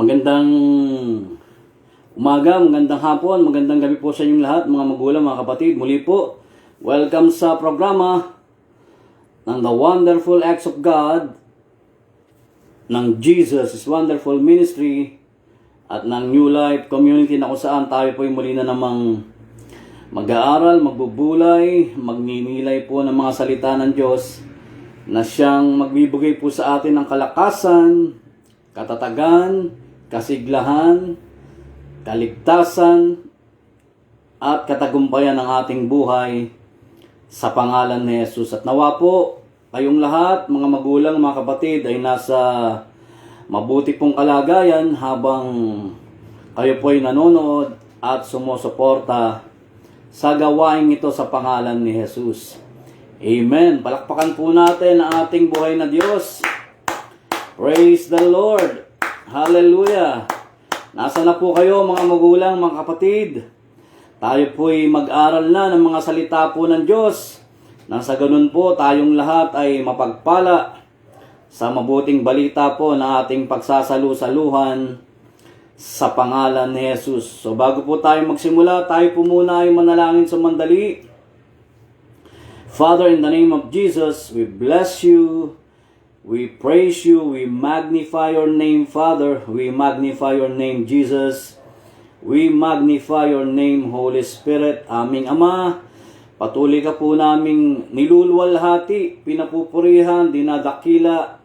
Magandang umaga, magandang hapon, magandang gabi po sa inyong lahat, mga magulang, mga kapatid. Muli po, welcome sa programa ng The Wonderful Acts of God ng Jesus is Wonderful Ministry at ng New Life Community, na kung saan tayo po ay muli na namang mag-aaral, magbubulay, magninilay po ng mga salita ng Diyos na siyang magbibigay po sa atin ng kalakasan, katatagan, kasiglahan, kaligtasan, at katagumpayan ng ating buhay sa pangalan ni Jesus. At nawa po, kayong lahat, mga magulang, mga kapatid, ay nasa mabuti pong kalagayan habang kayo po ay nanonood at sumusuporta sa gawain ito sa pangalan ni Jesus. Amen. Palakpakan po natin ang ating buhay na Diyos. Praise the Lord. Hallelujah! Nasa na po kayo, mga magulang, mga kapatid? Tayo po'y mag-aral na ng mga salita po ng Diyos. Nang sa ganun po, tayong lahat ay mapagpala sa mabuting balita po na ating pagsasalu-saluhan sa pangalan ni Jesus. So bago po tayo magsimula, tayo po muna ay manalangin sa mandali. Father, in the name of Jesus, we bless you. We praise you, we magnify your name, Father. We magnify your name, Jesus. We magnify your name, Holy Spirit. Aming Ama, patuloy ka po naming niluluwalhati, pinapupurihan, dinadakila,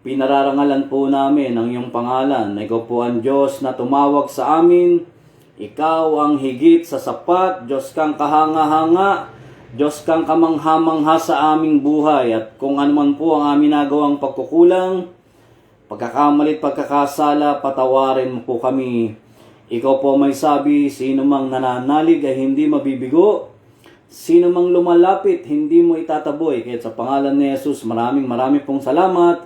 pinararangalan po namin ang iyong pangalan. Ikaw po ang Diyos na tumawag sa amin. Ikaw ang higit sa sapat, Diyos kang kahanga-hanga, Diyos kang kamangha-mangha sa aming buhay, at kung ano man po ang aming nagawang pagkukulang, pagkakamali at pagkakasala, patawarin mo po kami. Ikaw po may sabi, sino mang nananalig ay hindi mabibigo, sino mang lumalapit, hindi mo itataboy. Kaya sa pangalan ni Jesus, maraming pong salamat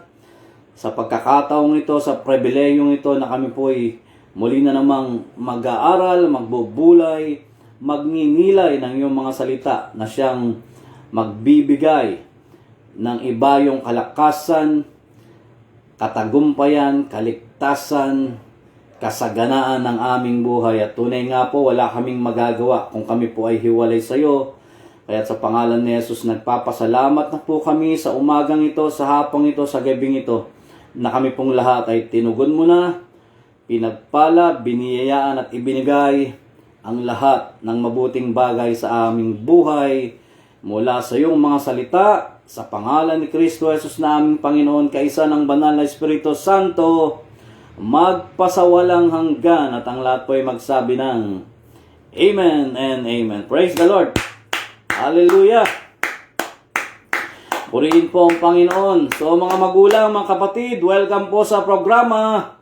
sa pagkakataong ito, sa pribilehiyong ito na kami po ay muli na namang mag-aaral, magbubulay, magninilay ng iyong mga salita na siyang magbibigay ng iba yung kalakasan, katagumpayan, kaligtasan, kasaganaan ng aming buhay. At tunay nga po, wala kaming magagawa kung kami po ay hiwalay sa iyo. Kaya sa pangalan ni Jesus, nagpapasalamat na po kami sa umagang ito, sa hapong ito, sa gabing ito, na kami pong lahat ay tinugon mo na, pinagpala, biniyayaan at ibinigay ang lahat ng mabuting bagay sa aming buhay mula sa iyong mga salita, sa pangalan ni Kristo Jesus na aming Panginoon, kaisa ng Banal na Espiritu Santo, magpasawalang hanggan, at ang lahat po ay magsabi ng Amen and Amen. Praise the Lord. Hallelujah. Purihin po ang Panginoon. So mga magulang, mga kapatid, welcome po sa programa.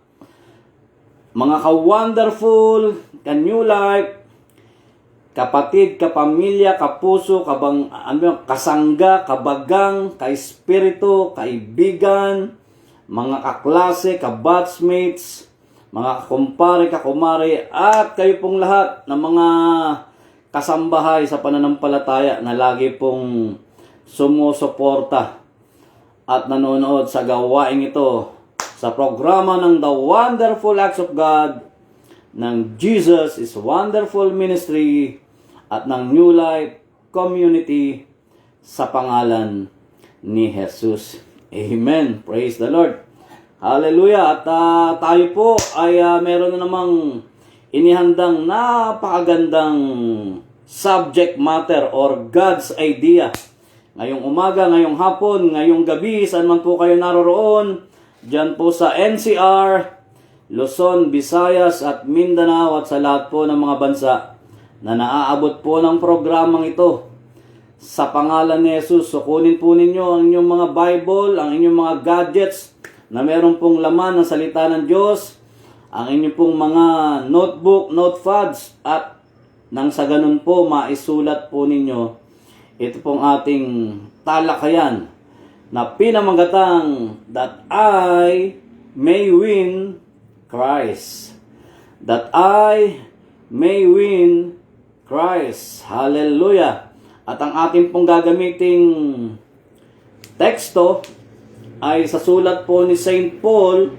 Mga ka-wonderful, ka-new life, kapatid, kapamilya, kapuso, kasangga, kabagang, ka-espiritu, kaibigan, mga kaklase, kabatchmates, mga kakumpare, kakumare, at kayo pong lahat ng mga kasambahay sa pananampalataya na lagi pong sumusuporta at nanonood sa gawain ito, sa programa ng The Wonderful Acts of God ng Jesus is Wonderful Ministry at ng New Life Community sa pangalan ni Jesus. Amen. Praise the Lord. Hallelujah. At tayo po ay meron na namang inihandang napakagandang subject matter or God's idea. Ngayong umaga, ngayong hapon, ngayong gabi, saan man po kayo naroroon, diyan po sa NCR, Luzon, Visayas at Mindanao, at sa lahat po ng mga bansa na naaabot po ng programang ito. Sa pangalan ni Jesus, sukunin po ninyo ang inyong mga Bible, ang inyong mga gadgets na meron pong laman ng salita ng Diyos, ang inyong pong mga notebook, notepads, at nang sa ganun po, maisulat po ninyo ito pong ating talakayan na pinamagatang that I may win Christ. That I may win Christ. Hallelujah. At ang ating pong gagamiting teksto ay sa sulat po ni Saint Paul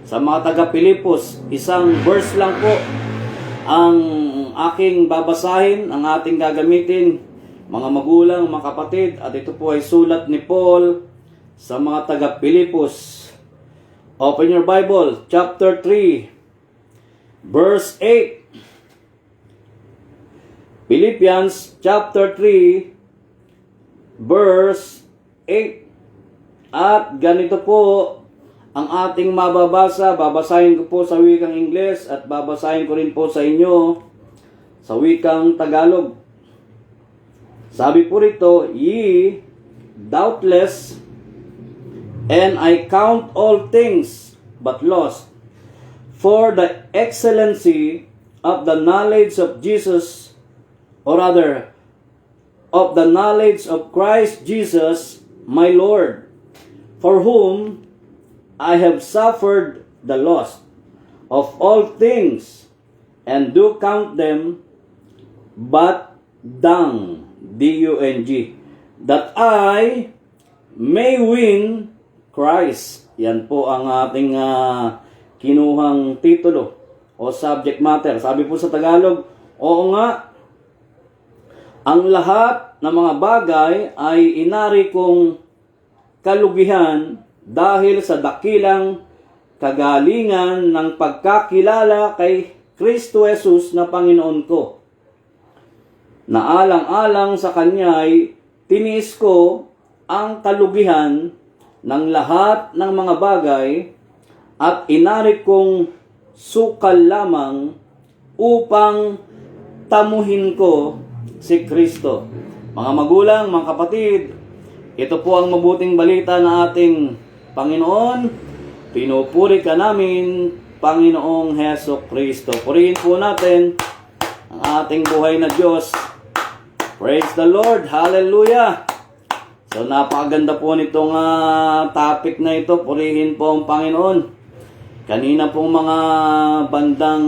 sa Sa mga taga-Pilipos, isang verse lang po ang aking babasahin, ang ating gagamitin, mga magulang, mga kapatid, at ito po ay sulat ni Paul sa mga taga-Pilipos. Open your Bible, chapter 3, verse 8. Philippians chapter 3, verse 8. At ganito po ang ating mababasa. Babasahin ko po sa wikang Ingles at babasahin ko rin po sa inyo sa wikang Tagalog. Sabi po rito, ye doubtless, and I count all things but lost for the excellency of the knowledge of Jesus, or rather, of the knowledge of Christ Jesus, my Lord, for whom I have suffered the loss of all things, and do count them but dung, D-U-N-G, that I may win Christ. Yan po ang ating kinuhang titulo o subject matter. Sabi po sa Tagalog, oo nga, ang lahat ng mga bagay ay inari kong kalugihan dahil sa dakilang kagalingan ng pagkakilala kay Kristo Jesus na Panginoon ko. Naalang-alang sa Kanya ay tiniis ko ang kalugihan ng lahat ng mga bagay at inari kong sukal lamang upang tamuhin ko si Kristo. Mga magulang, mga kapatid, ito po ang mabuting balita ng ating Panginoon. Pinupuri ka namin, Panginoong Heso Kristo. Purihin po natin ang ating buhay na Diyos. Praise the Lord. Hallelujah. So napakaganda po nitong topic na ito. Purihin po ang Panginoon. Kanina pong mga bandang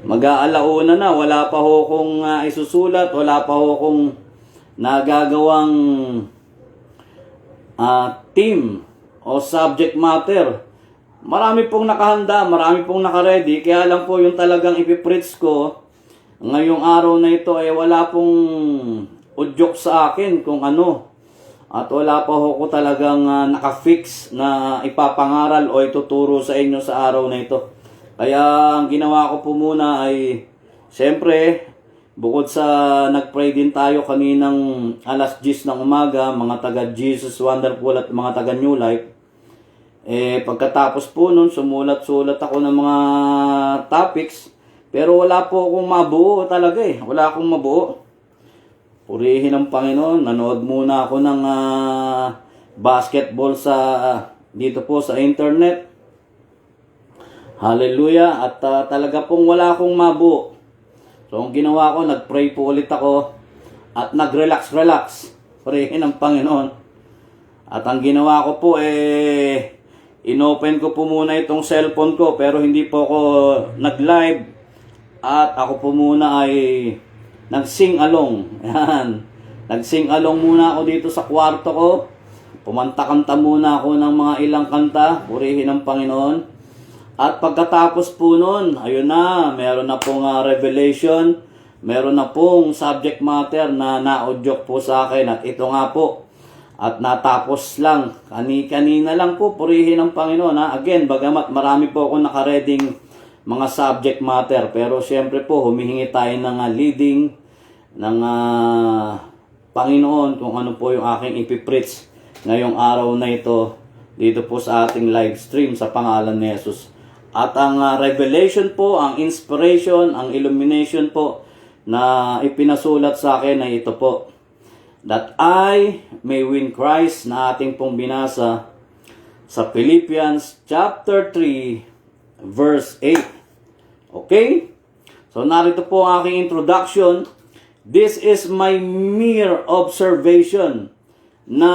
mag-aalauna na, wala pa ho kong isusulat, wala pa ho kong nagagawang team o subject matter. Marami pong nakahanda, marami pong nakaredy, kaya lang po yung talagang ipipreach ko ngayong araw na ito ay wala pong udyok sa akin kung ano. At wala pa ho ko talagang nakafix na ipapangaral o ituturo sa inyo sa araw na ito. Kaya ang ginawa ko po muna ay, siyempre, bukod sa nagpray din tayo kaninang alas 10 ng umaga, mga taga Jesus Wonderful at mga taga New Life, pagkatapos po nun, sumulat-sulat ako ng mga topics, pero wala po akong mabuo talaga Wala akong mabuo. Purihin ang Panginoon. Nanood muna ako ng basketball dito po sa internet. Hallelujah. At talaga pong wala akong mabuo. So ang ginawa ko, nagpray po ulit ako at nag-relax. Purihin ang Panginoon. At ang ginawa ko po inopen ko po muna itong cellphone ko, pero hindi po ako nag-live. At ako po muna ay nag-sing along. Yan. Nag-sing along muna ako dito sa kwarto ko. Pumanta-kanta muna ako ng mga ilang kanta. Purihin ang Panginoon. At pagkatapos po nun, ayun na, meron na pong revelation. Meron na pong subject matter na na-audio po sa akin. At ito nga po. At natapos lang. Kanina lang po. Purihin ang Panginoon. Again, bagamat marami po ako nakareding mga subject matter, pero siyempre po humihingi tayo ng leading ng Panginoon kung ano po yung aking ipipreach ngayong araw na ito dito po sa ating live stream sa pangalan ni Jesus. At ang revelation po, ang inspiration, ang illumination po na ipinasulat sa akin ay ito po, that I may win Christ, na ating pong binasa sa Philippians chapter 3 verse 8. Okay? So narito po ang aking introduction. This is my mere observation na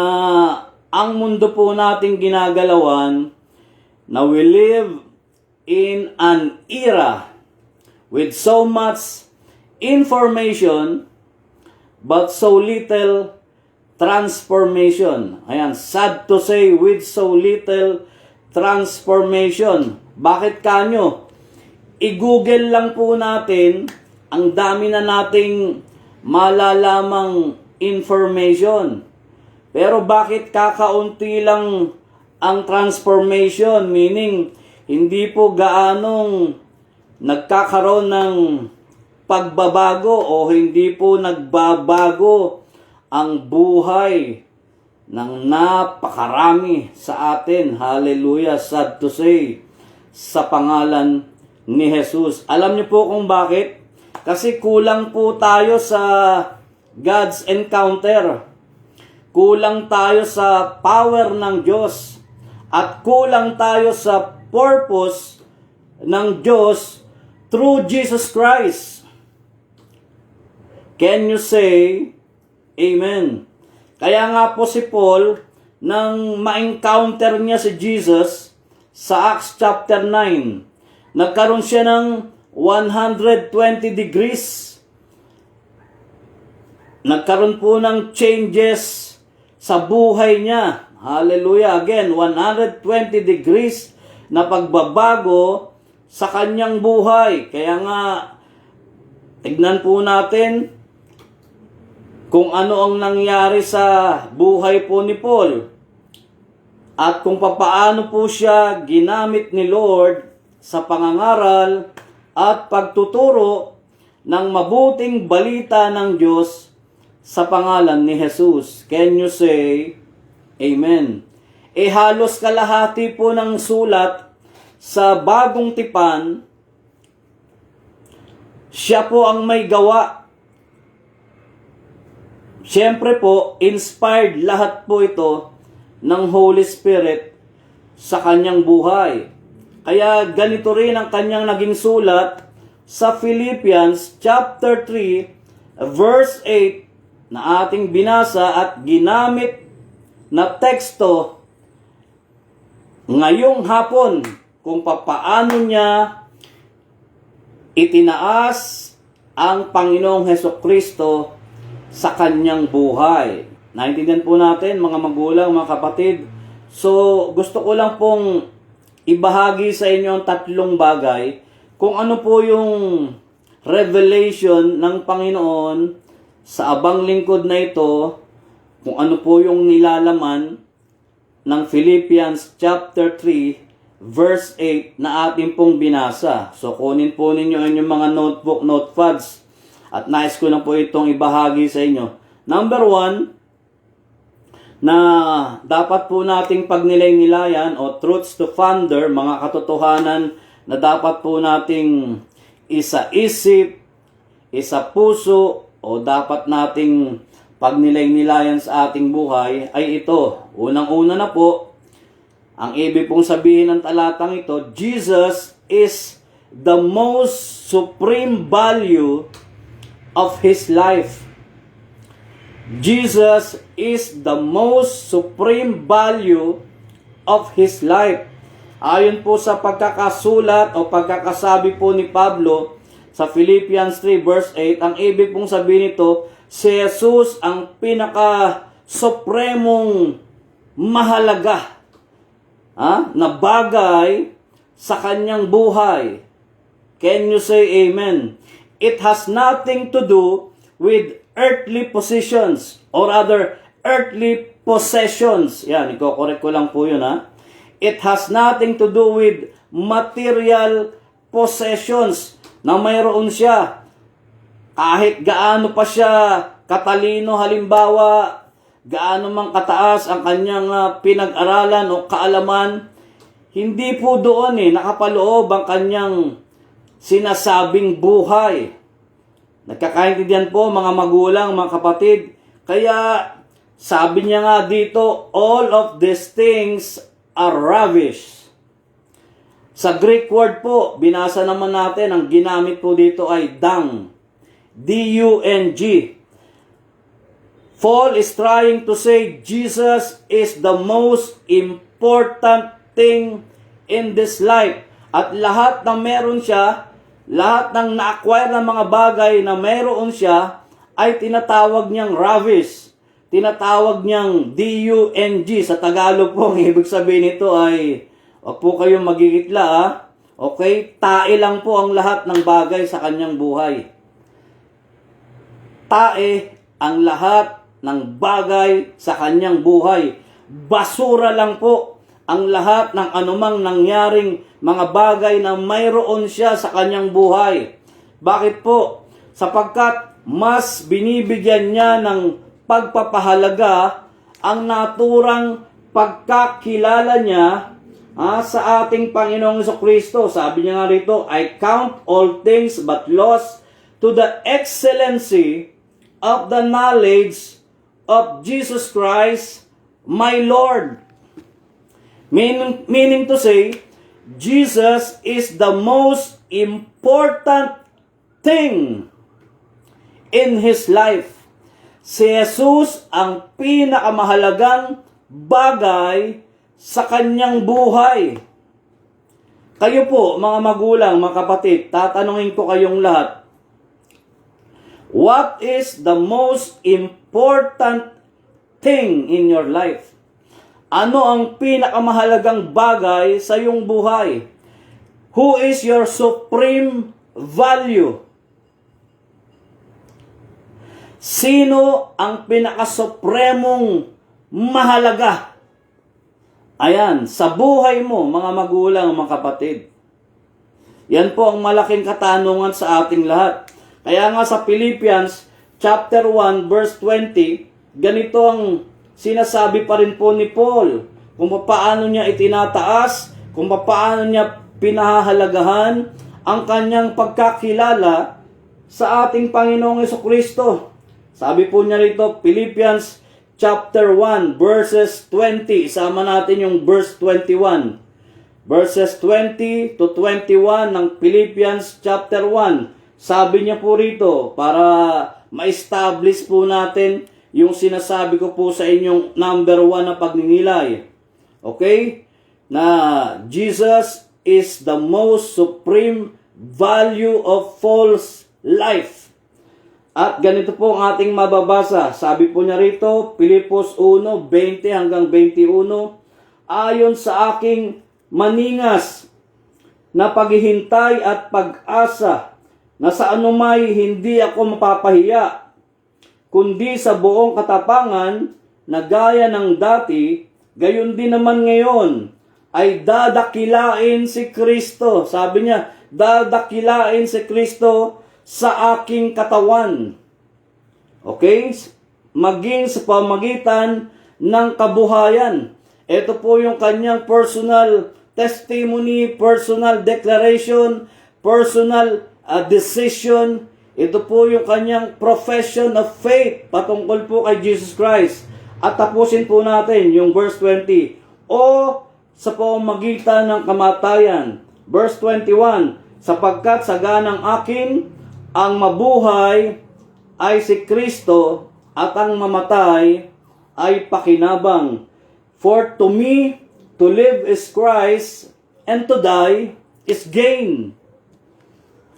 ang mundo po nating ginagalawan, na we live in an era with so much information but so little transformation. Ayan, sad to say, with so little transformation. Bakit kanyo? I-google lang po natin, ang dami na nating malalamang information. Pero bakit kakaunti lang ang transformation? Meaning, hindi po gaanong nagkakaroon ng pagbabago o hindi po nagbabago ang buhay ng napakarami sa atin. Hallelujah, sad to say, sa pangalan ni Jesus. Alam niyo po kung bakit? Kasi kulang po tayo sa God's encounter. Kulang tayo sa power ng Diyos. At kulang tayo sa purpose ng Diyos through Jesus Christ. Can you say Amen? Kaya nga po si Paul, nang ma-encounter niya si Jesus sa Acts chapter 9, nagkaroon siya ng 120 degrees. Nagkaroon po ng changes sa buhay niya. Hallelujah. Again, 120 degrees na pagbabago sa kanyang buhay. Kaya nga, tignan po natin kung ano ang nangyari sa buhay po ni Paul. At kung papaano po siya ginamit ni Lord sa pangangaral at pagtuturo ng mabuting balita ng Diyos sa pangalan ni Jesus. Can you say Amen? Halos kalahati po ng sulat sa Bagong Tipan, siya po ang may gawa. Siyempre po, inspired lahat po ito ng Holy Spirit sa kanyang buhay. Kaya ganito rin ang kanyang naging sulat sa Philippians chapter 3 verse 8 na ating binasa at ginamit na teksto ngayong hapon kung papaano niya itinaas ang Panginoong Hesukristo sa kanyang buhay. Naintindihan po natin mga magulang, mga kapatid. So gusto ko lang pong ibahagi sa inyo ang tatlong bagay kung ano po yung revelation ng Panginoon sa abang lingkod na ito, kung ano po yung nilalaman ng Philippians chapter 3 verse 8 na ating pong binasa. So kunin po ninyo inyong mga notebook, notepads, at nais ko na po itong ibahagi sa inyo. Number 1, na dapat po nating pagnilay-nilayan o truths to ponder, mga katotohanan na dapat po nating isa-isip, isa-puso, o dapat nating pagnilay-nilayan sa ating buhay ay ito. Unang-una na po, ang ibig pong sabihin ng talatang ito, Jesus is the most supreme value of His life. Jesus is the most supreme value of His life. Ayon po sa pagkakasulat o pagkakasabi po ni Pablo sa Philippians 3 verse 8, ang ibig pong sabihin nito, si Jesus ang pinaka-supremong mahalaga na bagay sa kanyang buhay. Can you say amen? It has nothing to do with earthly positions or other earthly possessions. Yan, iko-correct ko lang po yun It has nothing to do with material possessions na mayroon siya. Kahit gaano pa siya katalino, halimbawa, gaano mang kataas ang kanyang pinag-aralan o kaalaman, hindi po doon nakapaloob ang kanyang sinasabing buhay. Nagkakaintindihan po mga magulang, mga kapatid. Kaya sabi niya nga dito, all of these things are rubbish. Sa Greek word po, binasa naman natin, ang ginamit po dito ay dung. D-U-N-G. Paul is trying to say Jesus is the most important thing in this life. At lahat ng meron siya, lahat ng na-acquire ng mga bagay na meron siya, ay tinatawag niyang rubbish. Tinatawag niyang D-U-N-G. Sa Tagalog po, ang ibig sabihin nito ay Huwag po kayong magigitla, ha? Okay? Tae lang po ang lahat ng bagay sa kanyang buhay. Tae ang lahat ng bagay sa kanyang buhay. Basura lang po ang lahat ng anumang nangyaring mga bagay na mayroon siya sa kanyang buhay. Bakit po? Sapagkat mas binibigyan niya ng pagpapahalaga ang naturang pagkakilala niya sa ating Panginoong Jesucristo. Sabi niya nga rito, I count all things but loss to the excellency of the knowledge of Jesus Christ, my Lord. Meaning to say, Jesus is the most important thing in his life. Si Jesus ang pinakamahalagang bagay sa kanyang buhay. Kayo po, mga magulang, mga kapatid, tatanungin ko kayong lahat, what is the most important thing in your life? Ano ang pinakamahalagang bagay sa iyong buhay? Who is your supreme value? Sino ang pinakasupremong mahalaga? Ayan, sa buhay mo, mga magulang, mga kapatid. Yan po ang malaking katanungan sa ating lahat. Kaya nga sa Philippians chapter 1 verse 20, ganito ang sinasabi pa rin po ni Paul kung paano niya itinataas, kung paano niya pinahahalagahan ang kanyang pagkakilala sa ating Panginoong Jesucristo. Sabi po niya rito, Philippians chapter 1 verses 20. Isama natin yung verse 21. Verses 20 to 21 ng Philippians chapter 1. Sabi niya po rito, para ma-establish po natin yung sinasabi ko po sa inyong number 1 na pagninilay. Okay? Na Jesus is the most supreme value of false life. At ganito po ang ating mababasa. Sabi po niya rito, Filipos 1:20 hanggang 21, ayon sa aking maningas na paghihintay at pag-asa na sa anumay hindi ako mapapahiya, kundi sa buong katapangan na gaya ng dati, gayon din naman ngayon, ay dadakilain si Kristo. Sabi niya, dadakilain si Kristo sa aking katawan. Okay? Maging sa pamagitan ng kabuhayan. Ito po yung kanyang personal testimony, personal declaration, personal decision. Ito po yung kanyang profession of faith patungkol po kay Jesus Christ. At tapusin po natin yung verse 20. O sa pamamagitan ng kamatayan. Verse 21. Sapagkat sa ganang akin, ang mabuhay ay si Kristo at ang mamatay ay pakinabang. For to me, to live is Christ and to die is gain.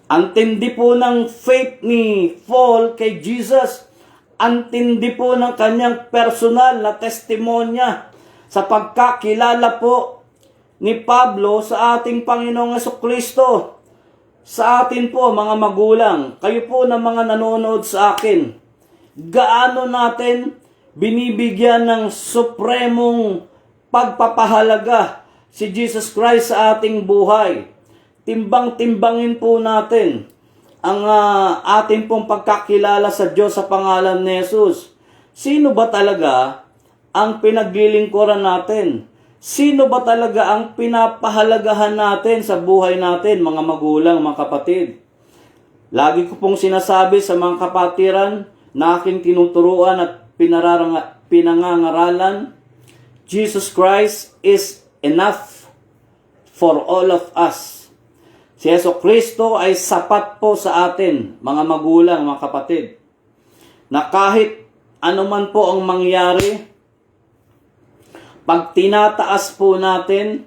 Ang tindi po ng faith ni Paul kay Jesus. Ang tindi po ng kanyang personal na testimonya sa pagkakilala po ni Pablo sa ating Panginoong Jesucristo. Sa atin po, mga magulang, kayo po na mga nanonood sa akin, gaano natin binibigyan ng supremong pagpapahalaga si Jesus Christ sa ating buhay? Timbang-timbangin po natin ang ating pong pagkakilala sa Diyos sa pangalan ni Jesus. Sino ba talaga ang pinaglilingkuran natin? Sino ba talaga ang pinapahalagahan natin sa buhay natin, mga magulang, mga kapatid? Lagi ko pong sinasabi sa mga kapatiran na aking tinuturuan at pinangangaralan, Jesus Christ is enough for all of us. Si Jesucristo ay sapat po sa atin, mga magulang, mga kapatid, na kahit anuman po ang mangyari, pag tinataas po natin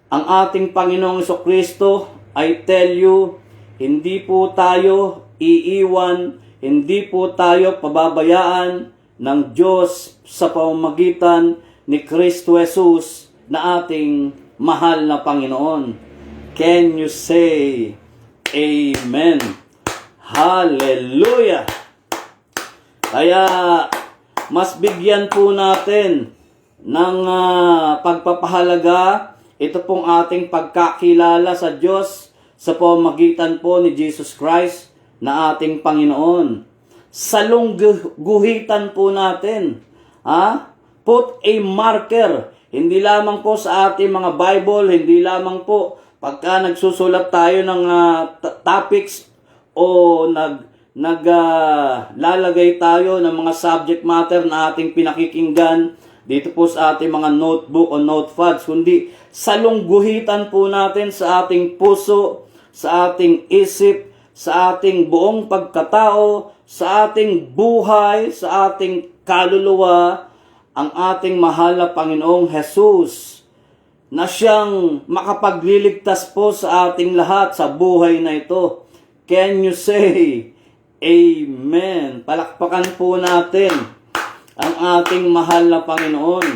ang ating Panginoong Jesucristo, I tell you, hindi po tayo iiwan, hindi po tayo pababayaan ng Diyos sa pamamagitan ni Kristo Jesus na ating mahal na Panginoon. Can you say Amen? Hallelujah! Kaya mas bigyan po natin ng pagpapahalaga ito pong ating pagkakilala sa Diyos sa pamamagitan po ni Jesus Christ na ating Panginoon. Salungguhitan po natin. Put a marker. Hindi lamang po sa ating mga Bible, hindi lamang po pagka nagsusulat tayo ng topics o naglalagay tayo ng mga subject matter na ating pinakikinggan dito po sa ating mga notebook o notepads, kundi salungguhitan po natin sa ating puso, sa ating isip, sa ating buong pagkatao, sa ating buhay, sa ating kaluluwa, ang ating mahal na Panginoong Jesus na siyang makapagliligtas po sa ating lahat sa buhay na ito. Can you say Amen? Palakpakan po natin ang ating mahal na Panginoon.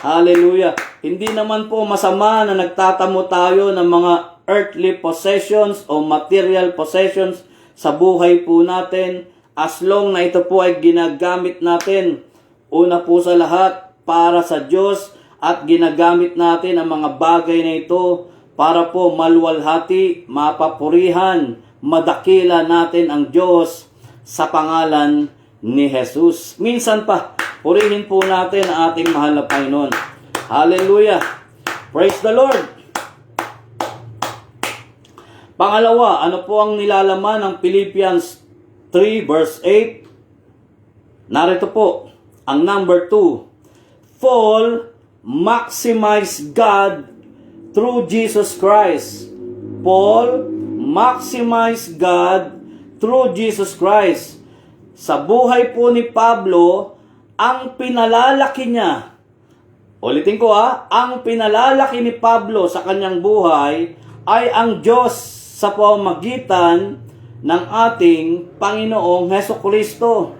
Hallelujah! Hindi naman po masama na nagtatamo tayo ng mga earthly possessions o material possessions sa buhay po natin as long na ito po ay ginagamit natin una po sa lahat para sa Diyos at ginagamit natin ang mga bagay na ito para po maluwalhati, mapapurihan, madakila natin ang Diyos sa pangalan ni Jesus. Minsan pa, purihin po natin ang ating mahal na Panginoon. Hallelujah! Praise the Lord! Pangalawa, ano po ang nilalaman ng Philippians 3 verse 8? Narito po, ang number 2. Maximize God through Jesus Christ. Maximize God through Jesus Christ. Sa buhay po ni Pablo, ang pinalalaki niya, ulitin ko ang pinalalaki ni Pablo sa kanyang buhay ay ang Diyos sa pamamagitan ng ating Panginoong Hesukristo.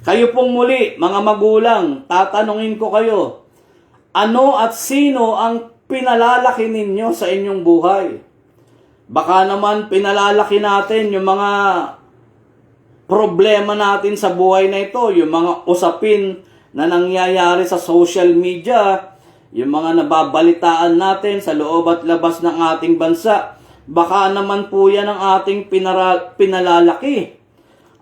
Kayo pong muli, mga magulang, tatanungin ko kayo, ano at sino ang pinalalaki ninyo sa inyong buhay? Baka naman pinalalaki natin yung mga problema natin sa buhay na ito, yung mga usapin na nangyayari sa social media, yung mga nababalitaan natin sa loob at labas ng ating bansa. Baka naman po yan ang ating pinalalaki.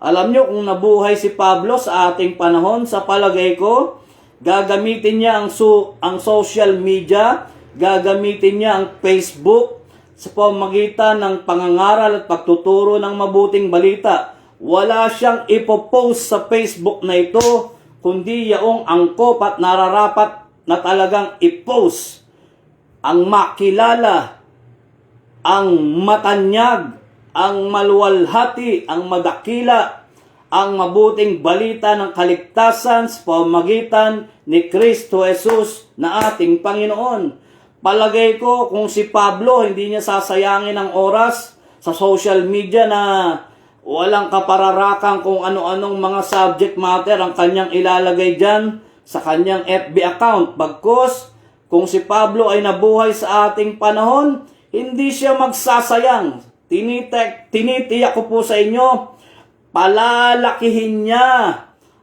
Alam nyo, kung nabuhay si Pablo sa ating panahon, sa palagay ko, gagamitin niya ang social media, gagamitin niya ang Facebook sa pamamagitan ng pangangaral at pagtuturo ng mabuting balita. Wala siyang ipopost sa Facebook na ito, kundi yaong angkop at nararapat na talagang ipost. Ang makilala, ang matanyag, ang maluwalhati, ang madakila, ang mabuting balita ng kaligtasan sa pamamagitan ni Kristo Jesus na ating Panginoon. Palagay ko kung si Pablo hindi niya sasayangin ang oras sa social media na walang kapararakan kung ano-anong mga subject matter ang kanyang ilalagay dyan sa kanyang FB account. Bagkus, kung si Pablo ay nabuhay sa ating panahon, hindi siya magsasayang. Tinitiyak ko po sa inyo, palalakihin niya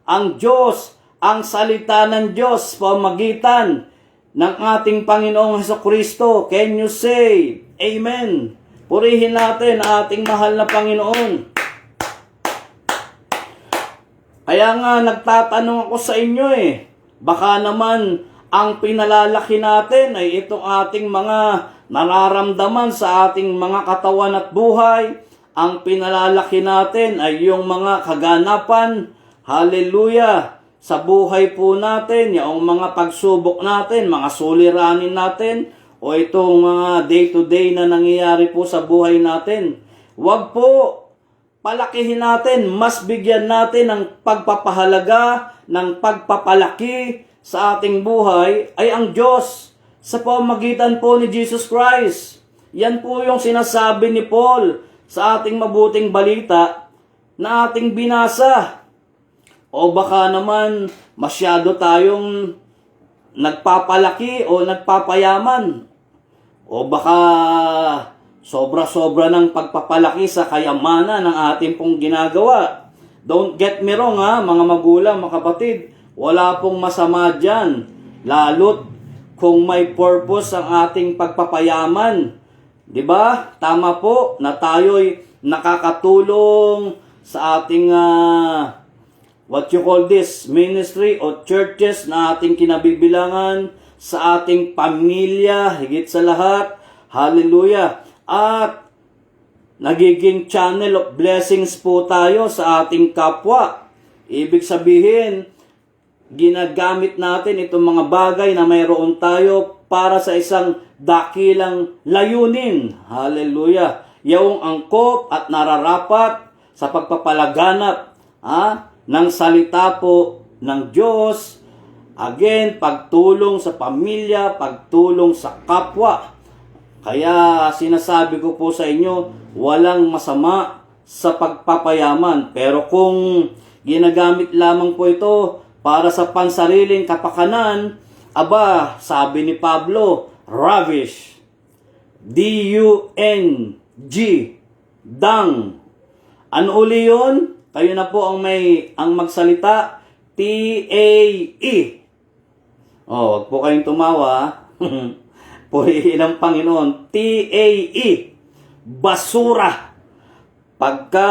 ang Diyos, ang salita ng Diyos pamamagitan ng ating Panginoong Hesukristo. Can you say Amen? Purihin natin ang ating mahal na Panginoon. Kaya nga nagtatanong ako sa inyo baka naman ang pinalalaki natin ay itong ating mga nararamdaman sa ating mga katawan at buhay. Ang pinalalaki natin ay yung mga kaganapan, hallelujah, sa buhay po natin, yung mga pagsubok natin, mga suliranin natin, o itong mga day-to-day na nangyayari po sa buhay natin. Huwag po palakihin natin, mas bigyan natin ng pagpapahalaga, ng pagpapalaki sa ating buhay ay ang Diyos sa pamamagitan po ni Jesus Christ. Yan po yung sinasabi ni Paul sa ating mabuting balita na ating binasa. O baka naman masyado tayong nagpapalaki o nagpapayaman. O baka sobra-sobra ng pagpapalaki sa kayamanan ng ating pong ginagawa. Don't get me wrong mga magulang, mga kapatid. Wala pong masama dyan. Lalo't kung may purpose ang ating pagpapayaman. Diba? Tama po na tayo'y nakakatulong sa ating what you call this, ministry o churches na ating kinabibilangan, sa ating pamilya, higit sa lahat. Hallelujah. At nagiging channel of blessings po tayo sa ating kapwa. Ibig sabihin, ginagamit natin itong mga bagay na mayroon tayo para sa isang dakilang layunin. Hallelujah. Yung angkop at nararapat sa pagpapalaganap ng salita po ng Diyos. Again, pagtulong sa pamilya, pagtulong sa kapwa. Kaya sinasabi ko po sa inyo, walang masama sa pagpapayaman. Pero kung ginagamit lamang po ito para sa pansariling kapakanan, aba, sabi ni Pablo, ravish. D-U-N-G. Dung. Ano uli yun? Kayo na po ang magsalita. T-A-E. Wag po kayong tumawa. Purihin ang Panginoon. T-A-E. Basura. Pagka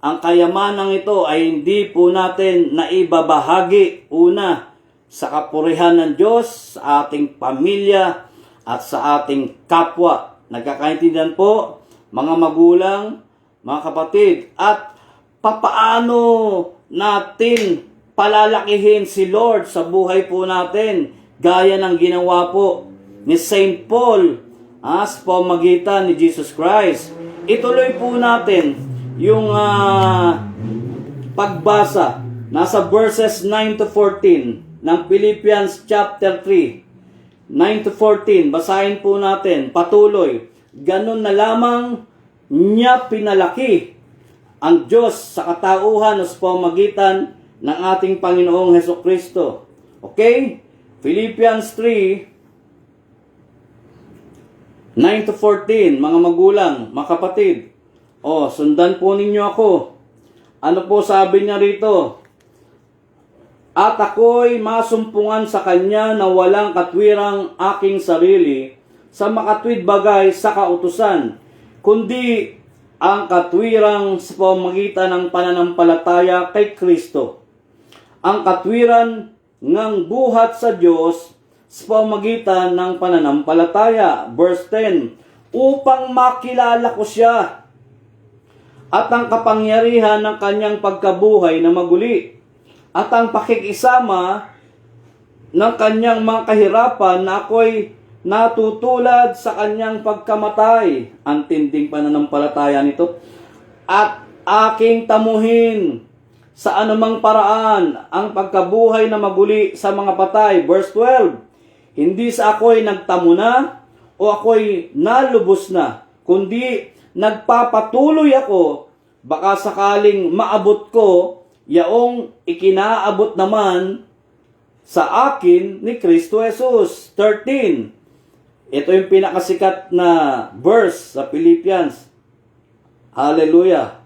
ang kayamanang ito ay hindi po natin naibabahagi una sa kapurihan ng Diyos, sa ating pamilya at sa ating kapwa. Nagkakaintindihan po, mga magulang, mga kapatid, at papaano natin palalakihin si Lord sa buhay po natin, gaya ng ginawa po ni Saint Paul sa pamamagitan ni Jesus Christ. Ituloy po natin yung pagbasa. Nasa verses 9 to 14 ng Philippians chapter 3. 9 to 14. Basahin po natin. Patuloy. Ganun na lamang niya pinalaki ang Diyos sa katauhan sa pamamagitan ng ating Panginoong Hesukristo. Okay? Philippians 3, 9 to 14, mga magulang, mga kapatid. Sundan po ninyo ako. Ano po sabi niya rito? At ako'y masumpungan sa Kanya na walang katwirang aking sarili sa makatwid bagay sa kautusan, kundi ang katwirang sa pamamagitan ng pananampalataya kay Kristo. Ang katwiran ng buhat sa Diyos sa pamamagitan ng pananampalataya. Verse 10, upang makilala ko siya at ang kapangyarihan ng kanyang pagkabuhay na maguli at ang pakikisama ng kanyang mga kahirapan na ako'y natutulad sa kanyang pagkamatay. Ang tinding pananampalataya nito. At aking tamuhin sa anumang paraan ang pagkabuhay na maguli sa mga patay. Verse 12, hindi sa ako'y nagtamo na o ako'y nalubos na, kundi nagpapatuloy ako, baka sakaling maabot ko yaong ikinaabot naman sa akin ni Kristo Jesus. 13, ito yung pinakasikat na verse sa Philippians. Hallelujah.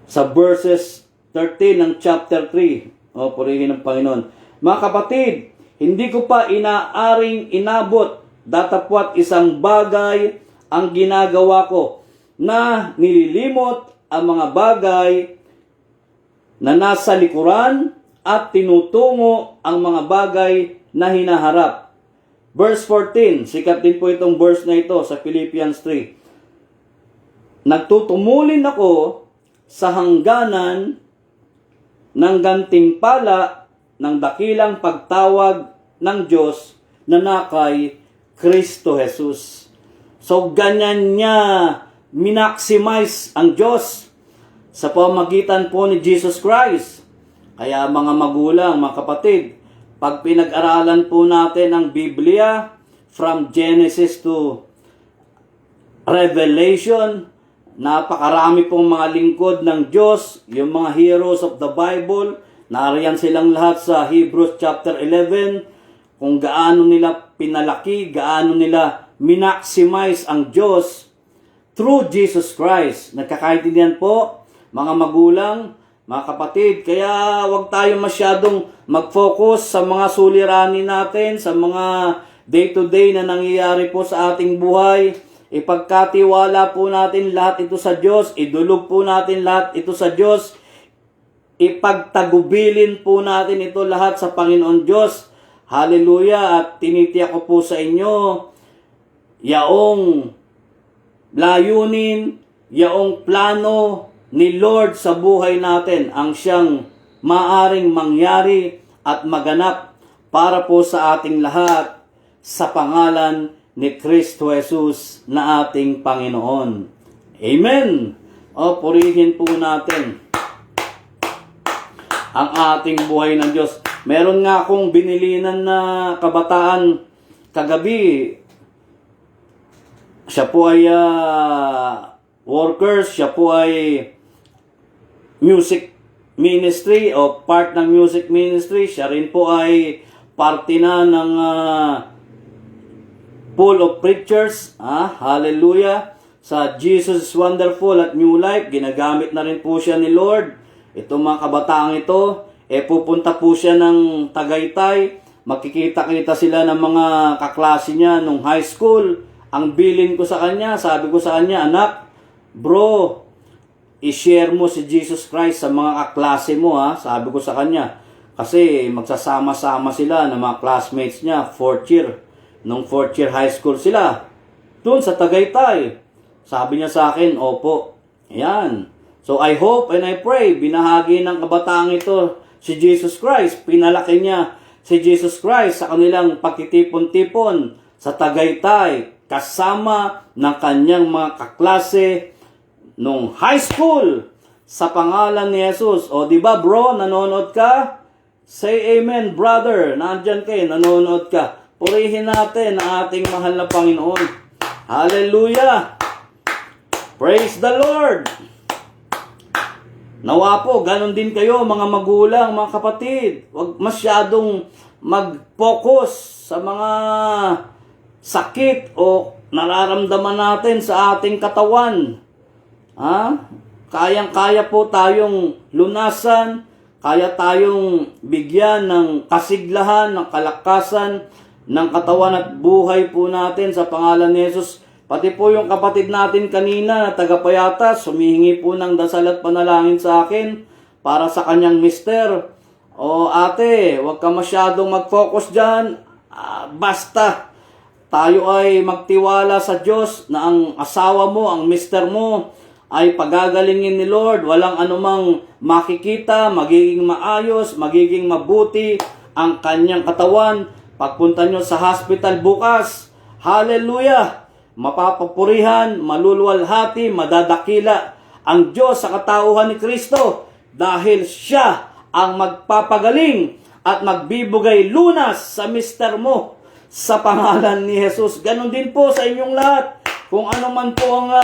Sa verses 13 ng chapter 3. Purihin ng Panginoon. Mga kapatid, hindi ko pa inaaring inabot datapwat isang bagay ang ginagawa ko na nililimot ang mga bagay na nasa likuran at tinutungo ang mga bagay na hinaharap. Verse 14, sikat din po itong verse na ito sa Philippians 3. Nagtutumulin ako sa hangganan ng gantimpala ng dakilang pagtawag ng Diyos na nakay Kristo Jesus. So ganyan niya minaximize ang Diyos sa pamamagitan po ni Jesus Christ. Kaya mga magulang, mga kapatid, pag pinag-aralan po natin ang Biblia from Genesis to Revelation, napakarami pong mga lingkod ng Diyos, yung mga heroes of the Bible Nariyan silang lahat sa Hebrews chapter 11, kung gaano nila pinalaki, gaano nila minaximize ang Diyos through Jesus Christ. Nagkakaintindihan po, mga magulang, mga kapatid, kaya wag tayo masyadong mag-focus sa mga suliranin natin, sa mga day-to-day na nangyayari po sa ating buhay. Ipagkatiwala po natin lahat ito sa Diyos, idulog po natin lahat ito sa Diyos, ipagtagubilin po natin ito lahat sa Panginoon Diyos. Hallelujah! At tinitiyak ko po sa inyo, yaong layunin, yaong plano ni Lord sa buhay natin ang siyang maaring mangyari at maganap para po sa ating lahat sa pangalan ni Kristo Jesus na ating Panginoon. Amen! O, purihin po natin ang ating buhay ng Diyos. Meron nga akong binilinan na kabataan kagabi. Siya po ay workers, siya po ay music ministry o part ng music ministry. Siya rin po ay parte na ng pool of preachers. Hallelujah! Sa Jesus is Wonderful at New Life, ginagamit na rin po siya ni Lord. Itong mga kabataang ito, pupunta po siya ng Tagaytay. Magkikita-kita sila ng mga kaklase niya nung high school. Ang bilin ko sa kanya, sabi ko sa kanya, anak, bro, i-share mo si Jesus Christ sa mga kaklase mo, ha? Sabi ko sa kanya. Kasi magsasama-sama sila ng mga classmates niya, 4th year. Nung 4th year high school sila. Doon sa Tagaytay. Sabi niya sa akin, opo. Ayan. So I hope and I pray, binahagi ng kabataang ito si Jesus Christ. Pinalaki niya si Jesus Christ sa kanilang pagtitipon-tipon sa Tagaytay. Kasama ng kanyang mga kaklase nung high school sa pangalan ni Jesus. O di ba bro, nanonood ka? Say amen brother, nandyan kayo, nanonood ka. Purihin natin ang ating mahal na Panginoon. Hallelujah! Praise the Lord! Nawa po, ganun din kayo mga magulang, mga kapatid. Huwag masyadong mag-focus sa mga sakit o nararamdaman natin sa ating katawan. Kayang-kaya po tayong lunasan, kaya tayong bigyan ng kasiglahan, ng kalakasan, ng katawan at buhay po natin sa pangalan ni Jesus. Pati po yung kapatid natin kanina na tagapayatas, humihingi po ng dasal at panalangin sa akin para sa kanyang mister. O ate, huwag ka masyadong mag-focus dyan. Basta tayo ay magtiwala sa Diyos na ang asawa mo, ang mister mo, ay pagagalingin ni Lord. Walang anumang makikita, magiging maayos, magiging mabuti ang kanyang katawan. Pagpunta nyo sa hospital bukas, hallelujah! Mapapapurihan, maluluwalhati, madadakila ang Diyos sa katauhan ni Kristo dahil siya ang magpapagaling at magbibigay lunas sa mister mo sa pangalan ni Jesus. Ganon din po sa inyong lahat. Kung ano man po ang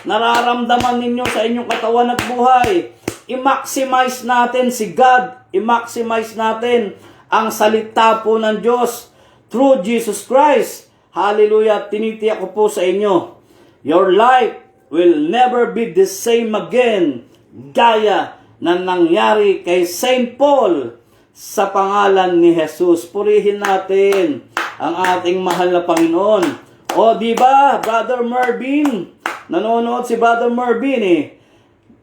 nararamdaman ninyo sa inyong katawan at buhay, i-maximize natin si God, i-maximize natin ang salita po ng Diyos through Jesus Christ. Hallelujah! Tinitiyak ko po sa inyo, your life will never be the same again, gaya na nangyari kay Saint Paul sa pangalan ni Jesus. Purihin natin ang ating mahal na Panginoon. O di ba, Brother Mervin? Nanonood si Brother Mervin eh.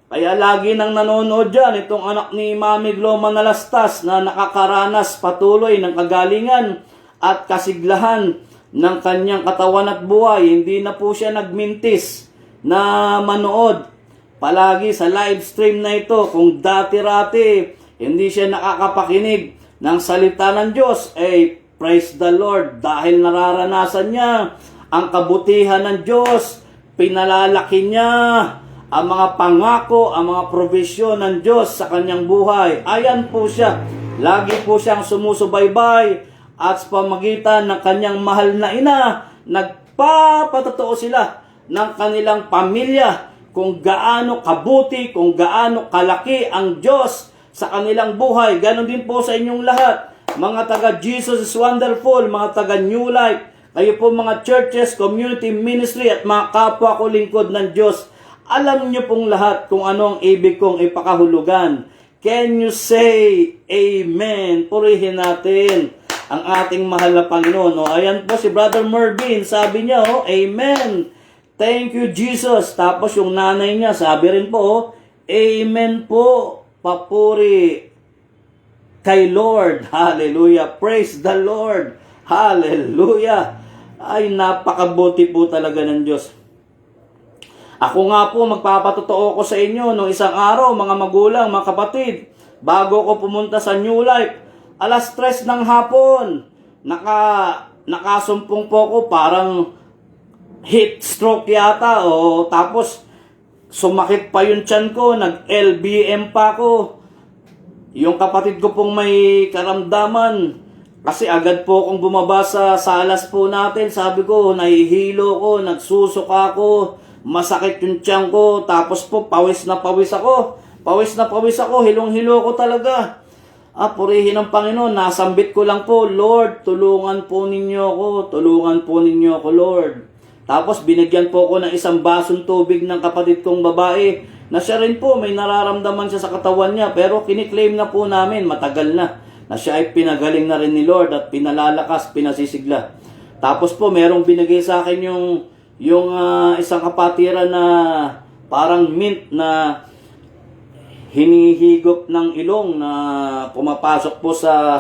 Kaya lagi nang nanonood dyan itong anak ni Mami Gloma Nalastas na nakakaranas patuloy ng kagalingan at kasiglahan ng kanyang katawan at buhay. Hindi na po siya nagmintis na manood palagi sa live stream na ito. Kung dati-rati hindi siya nakakapakinig ng salita ng Diyos, praise the Lord, dahil nararanasan niya ang kabutihan ng Diyos, pinalalaki niya ang mga pangako, ang mga provisyon ng Diyos sa kanyang buhay. Ayan po siya, lagi po siyang sumusubaybay. At sa pamagitan ng kanyang mahal na ina, nagpapatotoo sila ng kanilang pamilya kung gaano kabuti, kung gaano kalaki ang Diyos sa kanilang buhay. Ganon din po sa inyong lahat. Mga taga Jesus is Wonderful, mga taga New Life, kayo po mga churches, community ministry at mga kapwa ko lingkod ng Diyos. Alam niyo pong lahat kung ano ang ibig kong ipakahulugan. Can you say Amen? Purihin natin ang ating mahal na Panginoon. O, ayan po si Brother Mervin, sabi niya, Amen. Thank you, Jesus. Tapos yung nanay niya, sabi rin po, Amen po. Papuri kay Lord. Hallelujah. Praise the Lord. Hallelujah. Ay, napakabuti po talaga ng Diyos. Ako nga po, magpapatotoo ko sa inyo nung isang araw, mga magulang, mga kapatid, bago ko pumunta sa New Life, alas 3 ng hapon, nakasumpong po ko, parang heat stroke yata, tapos sumakit pa yung tiyan ko, nag-LBM pa ako. Yung kapatid ko pong may karamdaman, kasi agad po akong bumaba sa salas po natin, sabi ko, nahihilo ko, nagsusuka ako, masakit yung tiyan ko, tapos po pawis na pawis ako, hilong-hilo ko talaga. Purihin ang Panginoon, nasambit ko lang po, Lord, tulungan po ninyo ako, Lord. Tapos binigyan po ko ng isang basong tubig ng kapatid kong babae, na siya rin po, may nararamdaman siya sa katawan niya, pero kiniklaim na po namin, matagal na siya ay pinagaling na rin ni Lord at pinalalakas, pinasisigla. Tapos po, merong binigay sa akin yung isang kapatiran na parang mint na hinihigop ng ilong na pumapasok po sa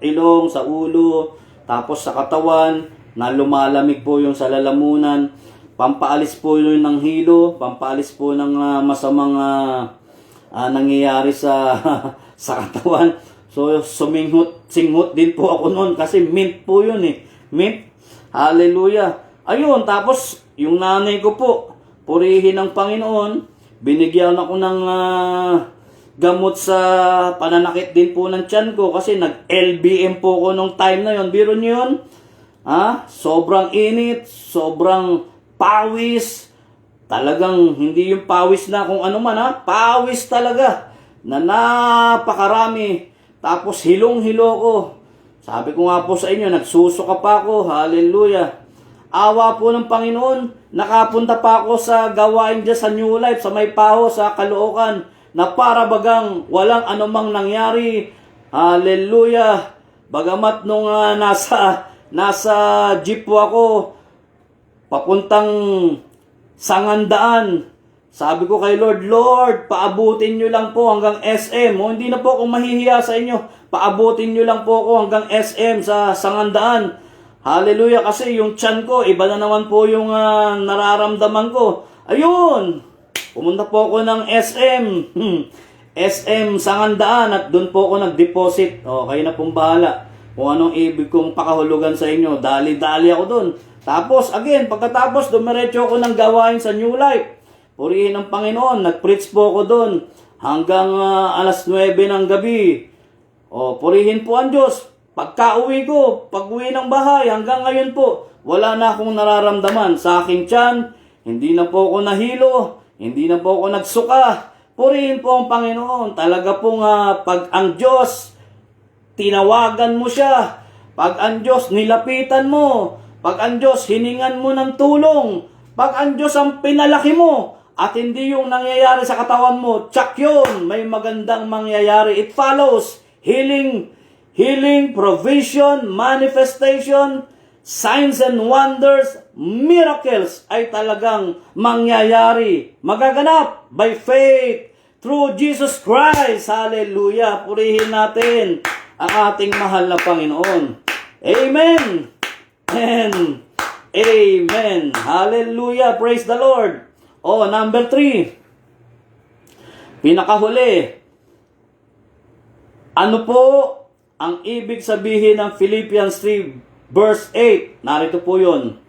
ilong, sa ulo, tapos sa katawan, na lumalamig po yung sa lalamunan. Pampaalis po yun ng hilo, pampaalis po ng masamang nangyayari sa sa katawan. So, singhot din po ako noon kasi mint po yun Mint. Hallelujah. Ayun, tapos yung nanay ko po, purihin ng Panginoon, binigyan ako ng gamot sa pananakit din po ng tiyan ko kasi nag-LBM po ko nung time na yon. Biro niyo yun? Sobrang init, sobrang pawis. Talagang hindi yung pawis na kung ano man pawis talaga na napakarami. Tapos hilong-hilo ko. Sabi ko nga po sa inyo, nagsusuka pa ako. Hallelujah. Awa po ng Panginoon, nakapunta pa ako sa gawain dyan sa New Life, sa May Paho, sa Caloocan, na para bagang walang anumang nangyari. Hallelujah. Bagamat nung nasa jeep po ako, papuntang Sangandaan, sabi ko kay Lord, paabutin nyo lang po hanggang SM. Hindi na po ako mahihiya sa inyo. Paabutin nyo lang po ako hanggang SM sa Sangandaan. Hallelujah, kasi yung tiyan ko, iba na naman po yung nararamdaman ko. Ayun, pumunta po ako ng SM. SM Sangandaan at doon po ako nag-deposit. Kayo na pong bahala kung anong ibig kong pakahulugan sa inyo. Dali-dali ako doon. Tapos, again, pagkatapos, dumiretso ako ng gawain sa New Life. Purihin ng Panginoon, nag-preach po ako doon hanggang alas 9 ng gabi. Purihin po ang Diyos. Pagka-uwi ko, pag-uwi ng bahay, hanggang ngayon po, wala na akong nararamdaman sa aking tiyan. Hindi na po ako nahilo, hindi na po ako nagsuka. Purihin po ang Panginoon. Talaga pong pag ang Diyos, tinawagan mo siya. Pag ang Diyos, nilapitan mo. Pag ang Diyos, hiningan mo ng tulong. Pag ang Diyos ang pinalaki mo, at hindi yung nangyayari sa katawan mo, tsak yun, may magandang mangyayari. It follows. Healing, provision, manifestation, signs and wonders, miracles ay talagang mangyayari. Magaganap by faith through Jesus Christ. Hallelujah. Purihin natin ang ating mahal na Panginoon. Amen. And amen. Hallelujah. Praise the Lord. Number 3. Pinakahuli. Ano po ang ibig sabihin ng Philippians 3 verse 8? Narito po yun.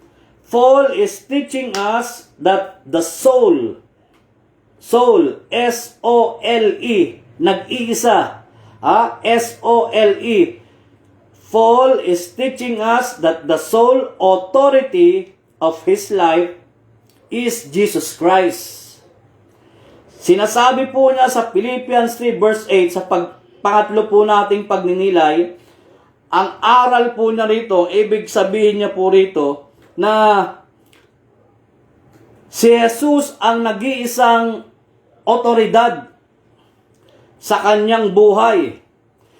Paul is teaching us that the soul, S-O-L-E, nag-iisa, S-O-L-E. Paul is teaching us that the sole authority of his life is Jesus Christ. Sinasabi po niya sa Philippians 3 verse 8, sa pangatlo po nating pagninilay, ang aral po niya rito, ibig sabihin niya po rito, na si Jesus ang nag-iisang otoridad sa kanyang buhay.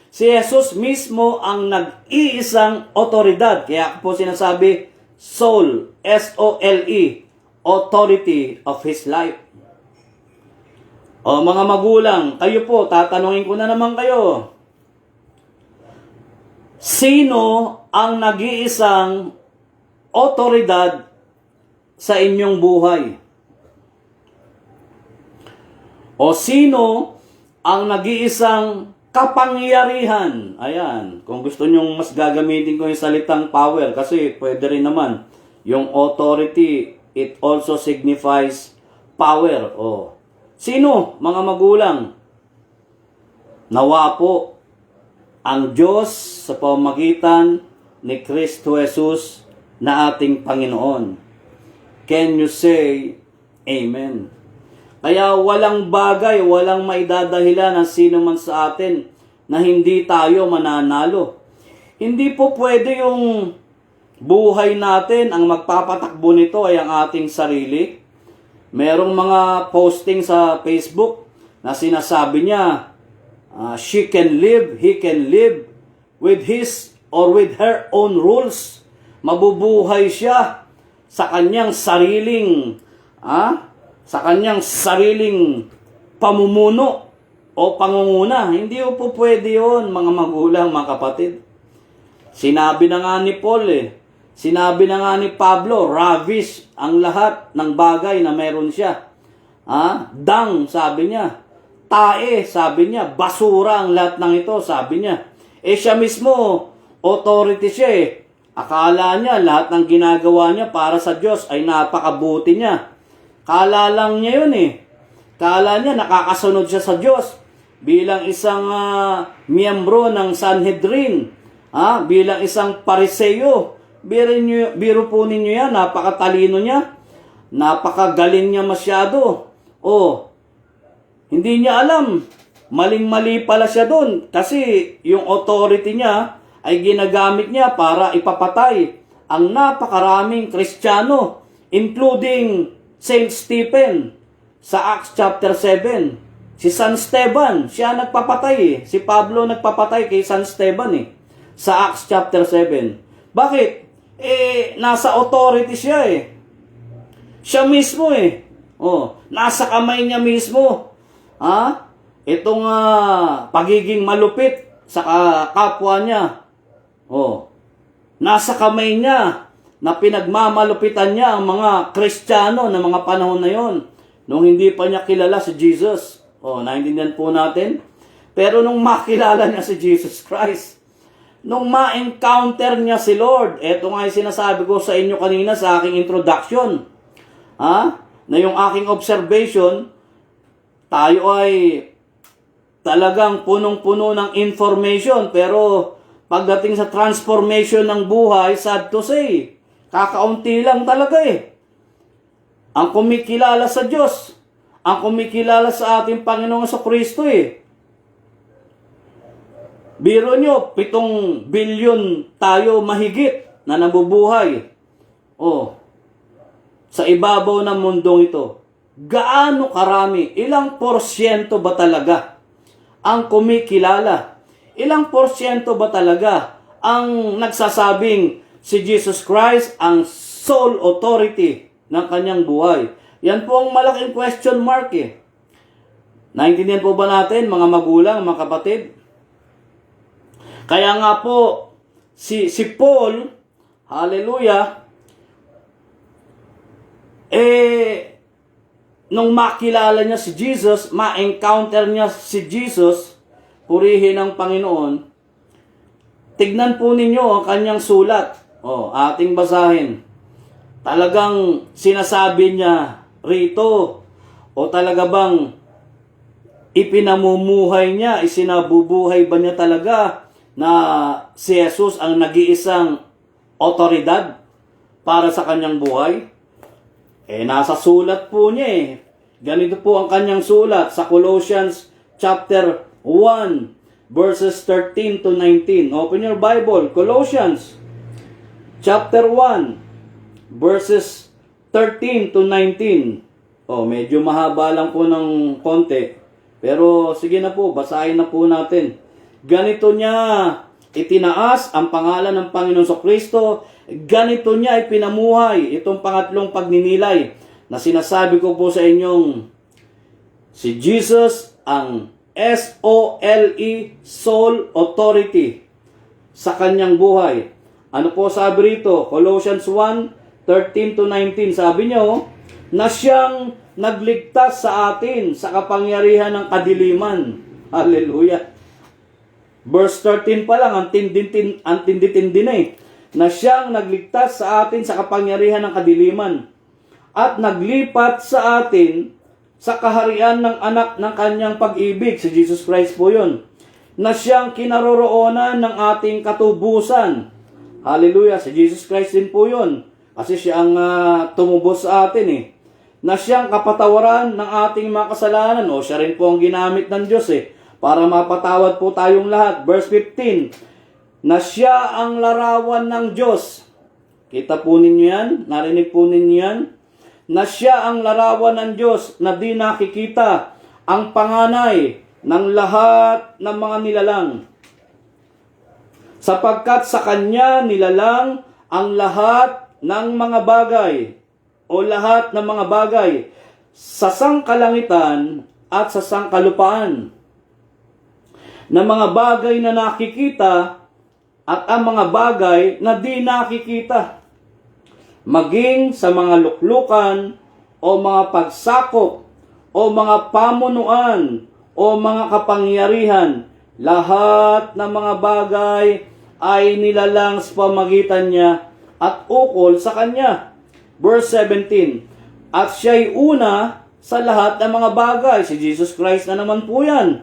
Si Jesus mismo ang nag-iisang otoridad. Kaya po sinasabi, soul, S-O-L-E, authority of His life. O mga magulang, kayo po, tatanungin ko na naman kayo. Sino ang nag-iisang otoridad sa inyong buhay? O sino ang nag-iisang kapangyarihan? Ayan, kung gusto nyong mas gagamitin ko yung salitang power, kasi pwede rin naman. Yung authority, it also signifies power. O, sino, mga magulang? Nawa po ang Diyos sa pamamagitan ni Kristo Jesus na ating Panginoon. Can you say Amen? Kaya walang bagay, walang maidadahilan ng sino man sa atin na hindi tayo mananalo. Hindi po pwede yung buhay natin, ang magpapatakbo nito ay ang ating sarili. Merong mga posting sa Facebook na sinasabi niya, she can live, he can live with his or with her own rules. Mabubuhay siya sa kanyang sariling pamumuno o pangunguna. Hindi po pwede yun, mga magulang, mga kapatid. Sinabi na nga ni Paul sinabi na nga ni Pablo, ravish ang lahat ng bagay na meron siya. Dang, sabi niya. Tae, sabi niya. Basura ang lahat ng ito, sabi niya. Siya mismo, authority siya Akala niya lahat ng ginagawa niya para sa Diyos ay napakabuti niya. Kala lang niya yun Kala niya nakakasunod siya sa Diyos bilang isang miyembro ng Sanhedrin, bilang isang Pariseo. Biro po ninyo yan, napakatalino niya, napakagaling niya masyado. Hindi niya alam, maling-mali pala siya doon kasi yung authority niya ay ginagamit niya para ipapatay ang napakaraming Kristiyano, including Saint Stephen sa Acts chapter 7. Si San Esteban, siya nagpapatay Si Pablo nagpapatay kay San Esteban sa Acts chapter 7. Bakit? Nasa authority siya Siya mismo nasa kamay niya mismo. Itong pagiging malupit sa kapwa niya. Nasa kamay niya na pinagmamalupitan niya ang mga Kristiyano ng mga panahon na yon, nung hindi pa niya kilala si Jesus. Naintindihan po natin. Pero nung makilala niya si Jesus Christ, nung ma-encounter niya si Lord, eto nga yung sinasabi ko sa inyo kanina sa aking introduction, na yung aking observation, tayo ay talagang punong-puno ng information, pero pagdating sa transformation ng buhay, sad to say, kakaunti lang talaga ang kumikilala sa Diyos, ang kumikilala sa ating Panginoong Kristo Biro nyo, 7 bilyon tayo mahigit na nabubuhay. Sa ibabaw ng mundong ito. Gaano karami, ilang porsyento ba talaga ang kumikilala? Ilang porsyento ba talaga ang nagsasabing si Jesus Christ ang sole authority ng kanyang buhay? Yan po ang malaking question mark Naintindihan po ba natin, mga magulang, mga kapatid? Kaya nga po, si Paul, hallelujah, nung makilala niya si Jesus, ma-encounter niya si Jesus, purihin ng Panginoon, tignan po ninyo ang kanyang sulat. Ating basahin. Talagang sinasabi niya rito, talaga bang ipinamumuhay niya, isinabubuhay ba niya talaga na si Jesus ang nag-iisang otoridad para sa kanyang buhay? Nasa sulat po niya Ganito po ang kanyang sulat sa Colossians chapter 1 verses 13 to 19. Open your Bible, Colossians chapter 1 verses 13 to 19. Medyo mahaba lang po ng konti. Pero sige na po, basahin na po natin. Ganito niya itinaas ang pangalan ng Panginoong Kristo. Ganito niya ipinamuhay itong pangatlong pagninilay na sinasabi ko po sa inyong si Jesus ang S-O-L-E, sole authority sa kanyang buhay. Ano po sabi rito? Colossians 1:13 to 19. Sabi niya na siyang nagligtas sa atin sa kapangyarihan ng kadiliman. Hallelujah. Verse 13 pa lang, ang tindi-tindi na na siyang nagligtas sa atin sa kapangyarihan ng kadiliman at naglipat sa atin sa kaharian ng anak ng kanyang pag-ibig, si Jesus Christ po yun, na siyang kinaroroonan ng ating katubusan. Hallelujah, si Jesus Christ din po yun, kasi siya ang tumubos sa atin na siyang kapatawaran ng ating mga kasalanan. Siya rin po ang ginamit ng Diyos para mapatawad po tayong lahat. Verse 15, na siya ang larawan ng Diyos. Kita po ninyo yan? Narinig po ninyo yan? Na siya ang larawan ng Diyos na di nakikita, ang panganay ng lahat ng mga nilalang. Sapagkat sa Kanya nilalang ang lahat ng mga bagay o lahat ng mga bagay sa sangkalangitan at sa sangkalupaan, na mga bagay na nakikita at ang mga bagay na di nakikita, maging sa mga luklukan o mga pagsakop o mga pamunuan o mga kapangyarihan, lahat ng mga bagay ay nilalang sa pamagitan niya at ukol sa Kanya. Verse 17, at siya'y una sa lahat ng mga bagay. Si Jesus Christ na naman po yan.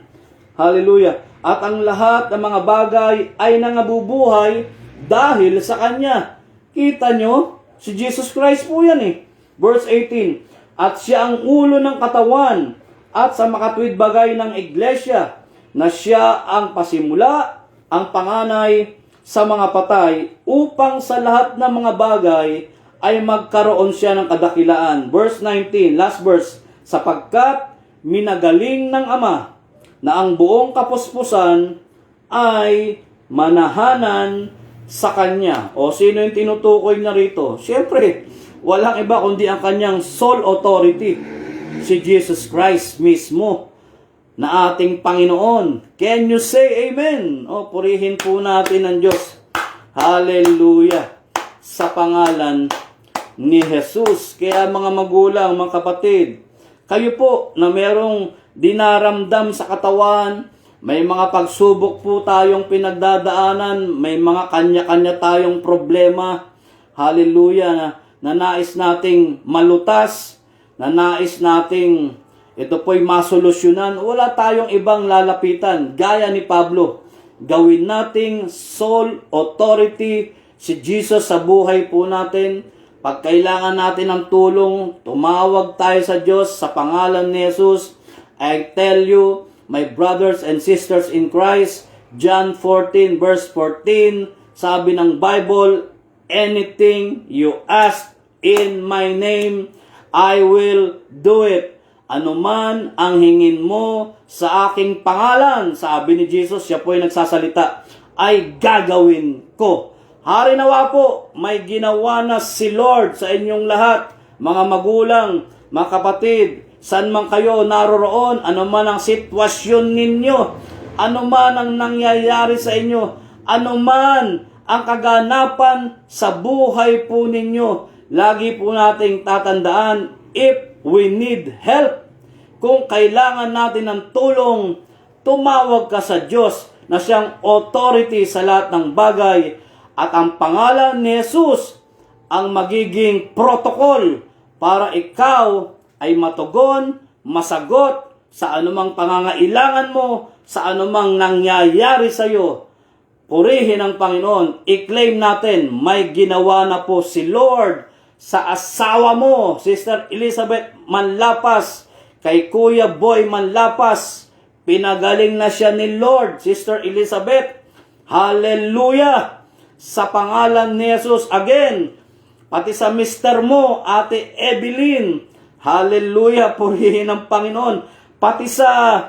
Hallelujah. At ang lahat ng mga bagay ay nangabubuhay dahil sa Kanya. Kita nyo? Si Jesus Christ po yan Verse 18, at siya ang ulo ng katawan at sa makatuwid bagay ng iglesia, na siya ang pasimula, ang panganay sa mga patay, upang sa lahat ng mga bagay ay magkaroon siya ng kadakilaan. Verse 19, last verse, sapagkat minagaling ng Ama na ang buong kapuspusan ay manahanan sa Kanya. Sino yung tinutukoy na rito? Siyempre, walang iba kundi ang Kanyang sole authority, si Jesus Christ mismo, na ating Panginoon. Can you say amen? Purihin po natin ang Diyos. Hallelujah. Sa pangalan ni Jesus. Kaya mga magulang, mga kapatid, kayo po na merong dinaramdam sa katawan, may mga pagsubok po tayong pinagdadaanan, may mga kanya-kanya tayong problema, hallelujah, na nais nating malutas, na nais nating ito po'y masolusyonan, wala tayong ibang lalapitan. Gaya ni Pablo, gawin nating sole authority si Jesus sa buhay po natin. Pag kailangan natin ng tulong, tumawag tayo sa Diyos sa pangalan ni Jesus. I tell you, my brothers and sisters in Christ, John 14 verse 14, sabi ng Bible, anything you ask in my name, I will do it. Ano man ang hingin mo sa aking pangalan, sabi ni Jesus, siya po ay nagsasalita, ay gagawin ko. Hari nawa po, may ginawa na si Lord sa inyong lahat, mga magulang, mga kapatid, saan man kayo naroroon, ano man ang sitwasyon ninyo, ano man ang nangyayari sa inyo, ano man ang kaganapan sa buhay po ninyo, lagi po nating tatandaan, if we need help, kung kailangan natin ng tulong, tumawag ka sa Diyos na siyang authority sa lahat ng bagay, at ang pangalan ni Jesus ang magiging protocol para ikaw ay matugon, masagot sa anumang pangangailangan mo, sa anumang nangyayari sa iyo. Purihin ang Panginoon. I-claim natin, may ginawa na po si Lord sa asawa mo, Sister Elizabeth Manlapas. kay Kuya Boy Manlapas, pinagaling na siya ni Lord. Sister Elizabeth, hallelujah! Sa pangalan ni Jesus, again, pati sa mister mo, Ate Evelyn, hallelujah, purihin ng Panginoon. Pati sa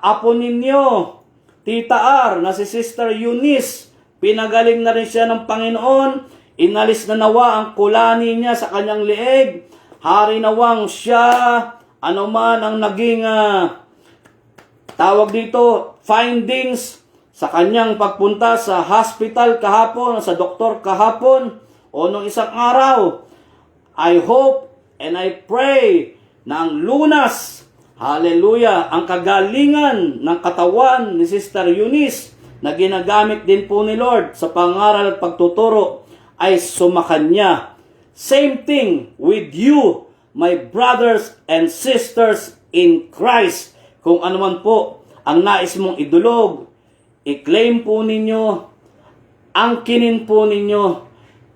apo ninyo, Tita R, na si Sister Eunice, pinagaling na rin siya ng Panginoon. Inalis na nawa ang kulani niya sa kanyang leeg. Hari nawang siya, ano man ang naging tawag dito, findings sa kanyang pagpunta sa hospital kahapon, sa doktor kahapon, o nung isang araw. I hope and I pray na ang lunas, hallelujah, ang kagalingan ng katawan ni Sister Eunice na ginagamit din po ni Lord sa pangaral at pagtuturo ay sumakanya. Same thing with you, my brothers and sisters in Christ. Kung ano man po ang nais mong idulog, i-claim po ninyo, angkinin po ninyo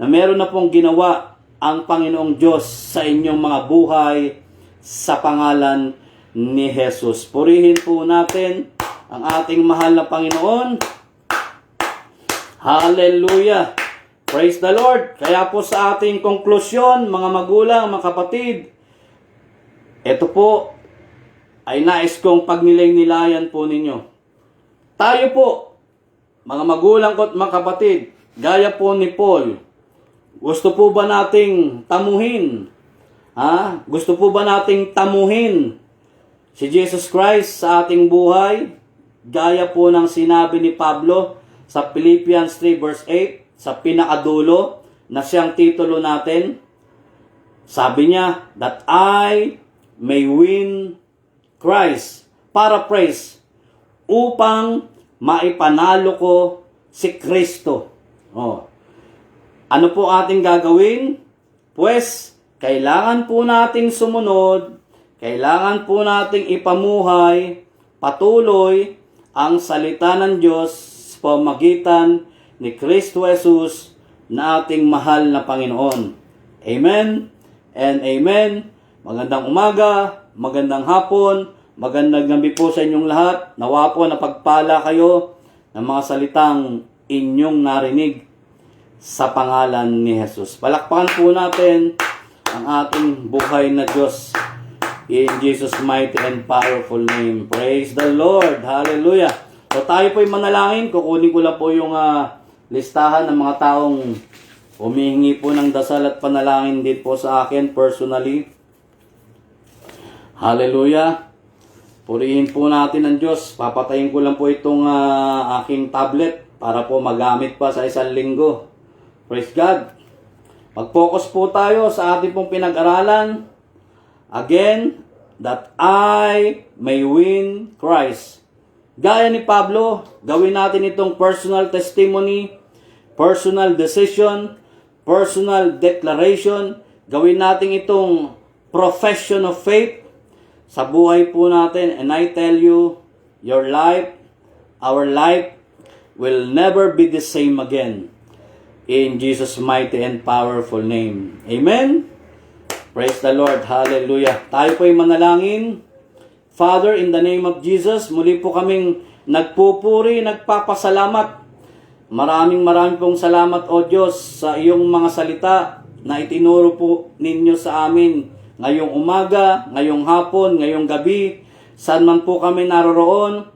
na meron na pong ginawa ang Panginoong Diyos sa inyong mga buhay sa pangalan ni Jesus. Purihin po natin ang ating mahal na Panginoon. Hallelujah! Praise the Lord! Kaya po sa ating konklusyon, mga magulang, mga kapatid, ito po ay nais kong pagnilay-nilayan po ninyo. Tayo po, mga magulang ko at mga kapatid, gaya po ni Paul, gusto po ba nating tamuhin? Gusto po ba nating tamuhin si Jesus Christ sa ating buhay? Gaya po ng sinabi ni Pablo sa Philippians 3 verse 8, sa pinakadulo na siyang titulo natin. Sabi niya, that I may win Christ. Paraphrase, upang maipanalo ko si Kristo. Ano po ating gagawin? Pues, kailangan po nating sumunod, kailangan po nating ipamuhay patuloy ang salita ng Diyos sa pamamagitan ni Kristo Jesus na ating mahal na Panginoon. Amen and amen. Magandang umaga, magandang hapon, magandang gabi po sa inyong lahat. Nawa po na pagpala kayo ng mga salitang inyong narinig sa pangalan ni Jesus. Palakpakan po natin ang ating buhay na Diyos in Jesus' mighty and powerful name. Praise the Lord. Hallelujah. So tayo po'y manalangin. Kukunin ko lang po yung listahan ng mga taong humihingi po ng dasal at panalangin din po sa akin personally. Hallelujah. Purihin po natin ang Diyos. Papatayin ko lang po itong aking tablet para po magamit pa sa isang linggo. Praise God. Mag-focus po tayo sa ating pong pinag-aralan. Again, that I may win Christ. Gaya ni Pablo, gawin natin itong personal testimony, personal decision, personal declaration. Gawin natin itong profession of faith sa buhay po natin. And I tell you, your life, our life, will never be the same again. In Jesus' mighty and powerful name. Amen? Praise the Lord. Hallelujah. Tayo po'y manalangin. Father, in the name of Jesus, muli po kaming nagpupuri, nagpapasalamat. Maraming pong salamat, O Diyos, sa iyong mga salita na itinuro po ninyo sa amin ngayong umaga, ngayong hapon, ngayong gabi, saan man po kami naroroon,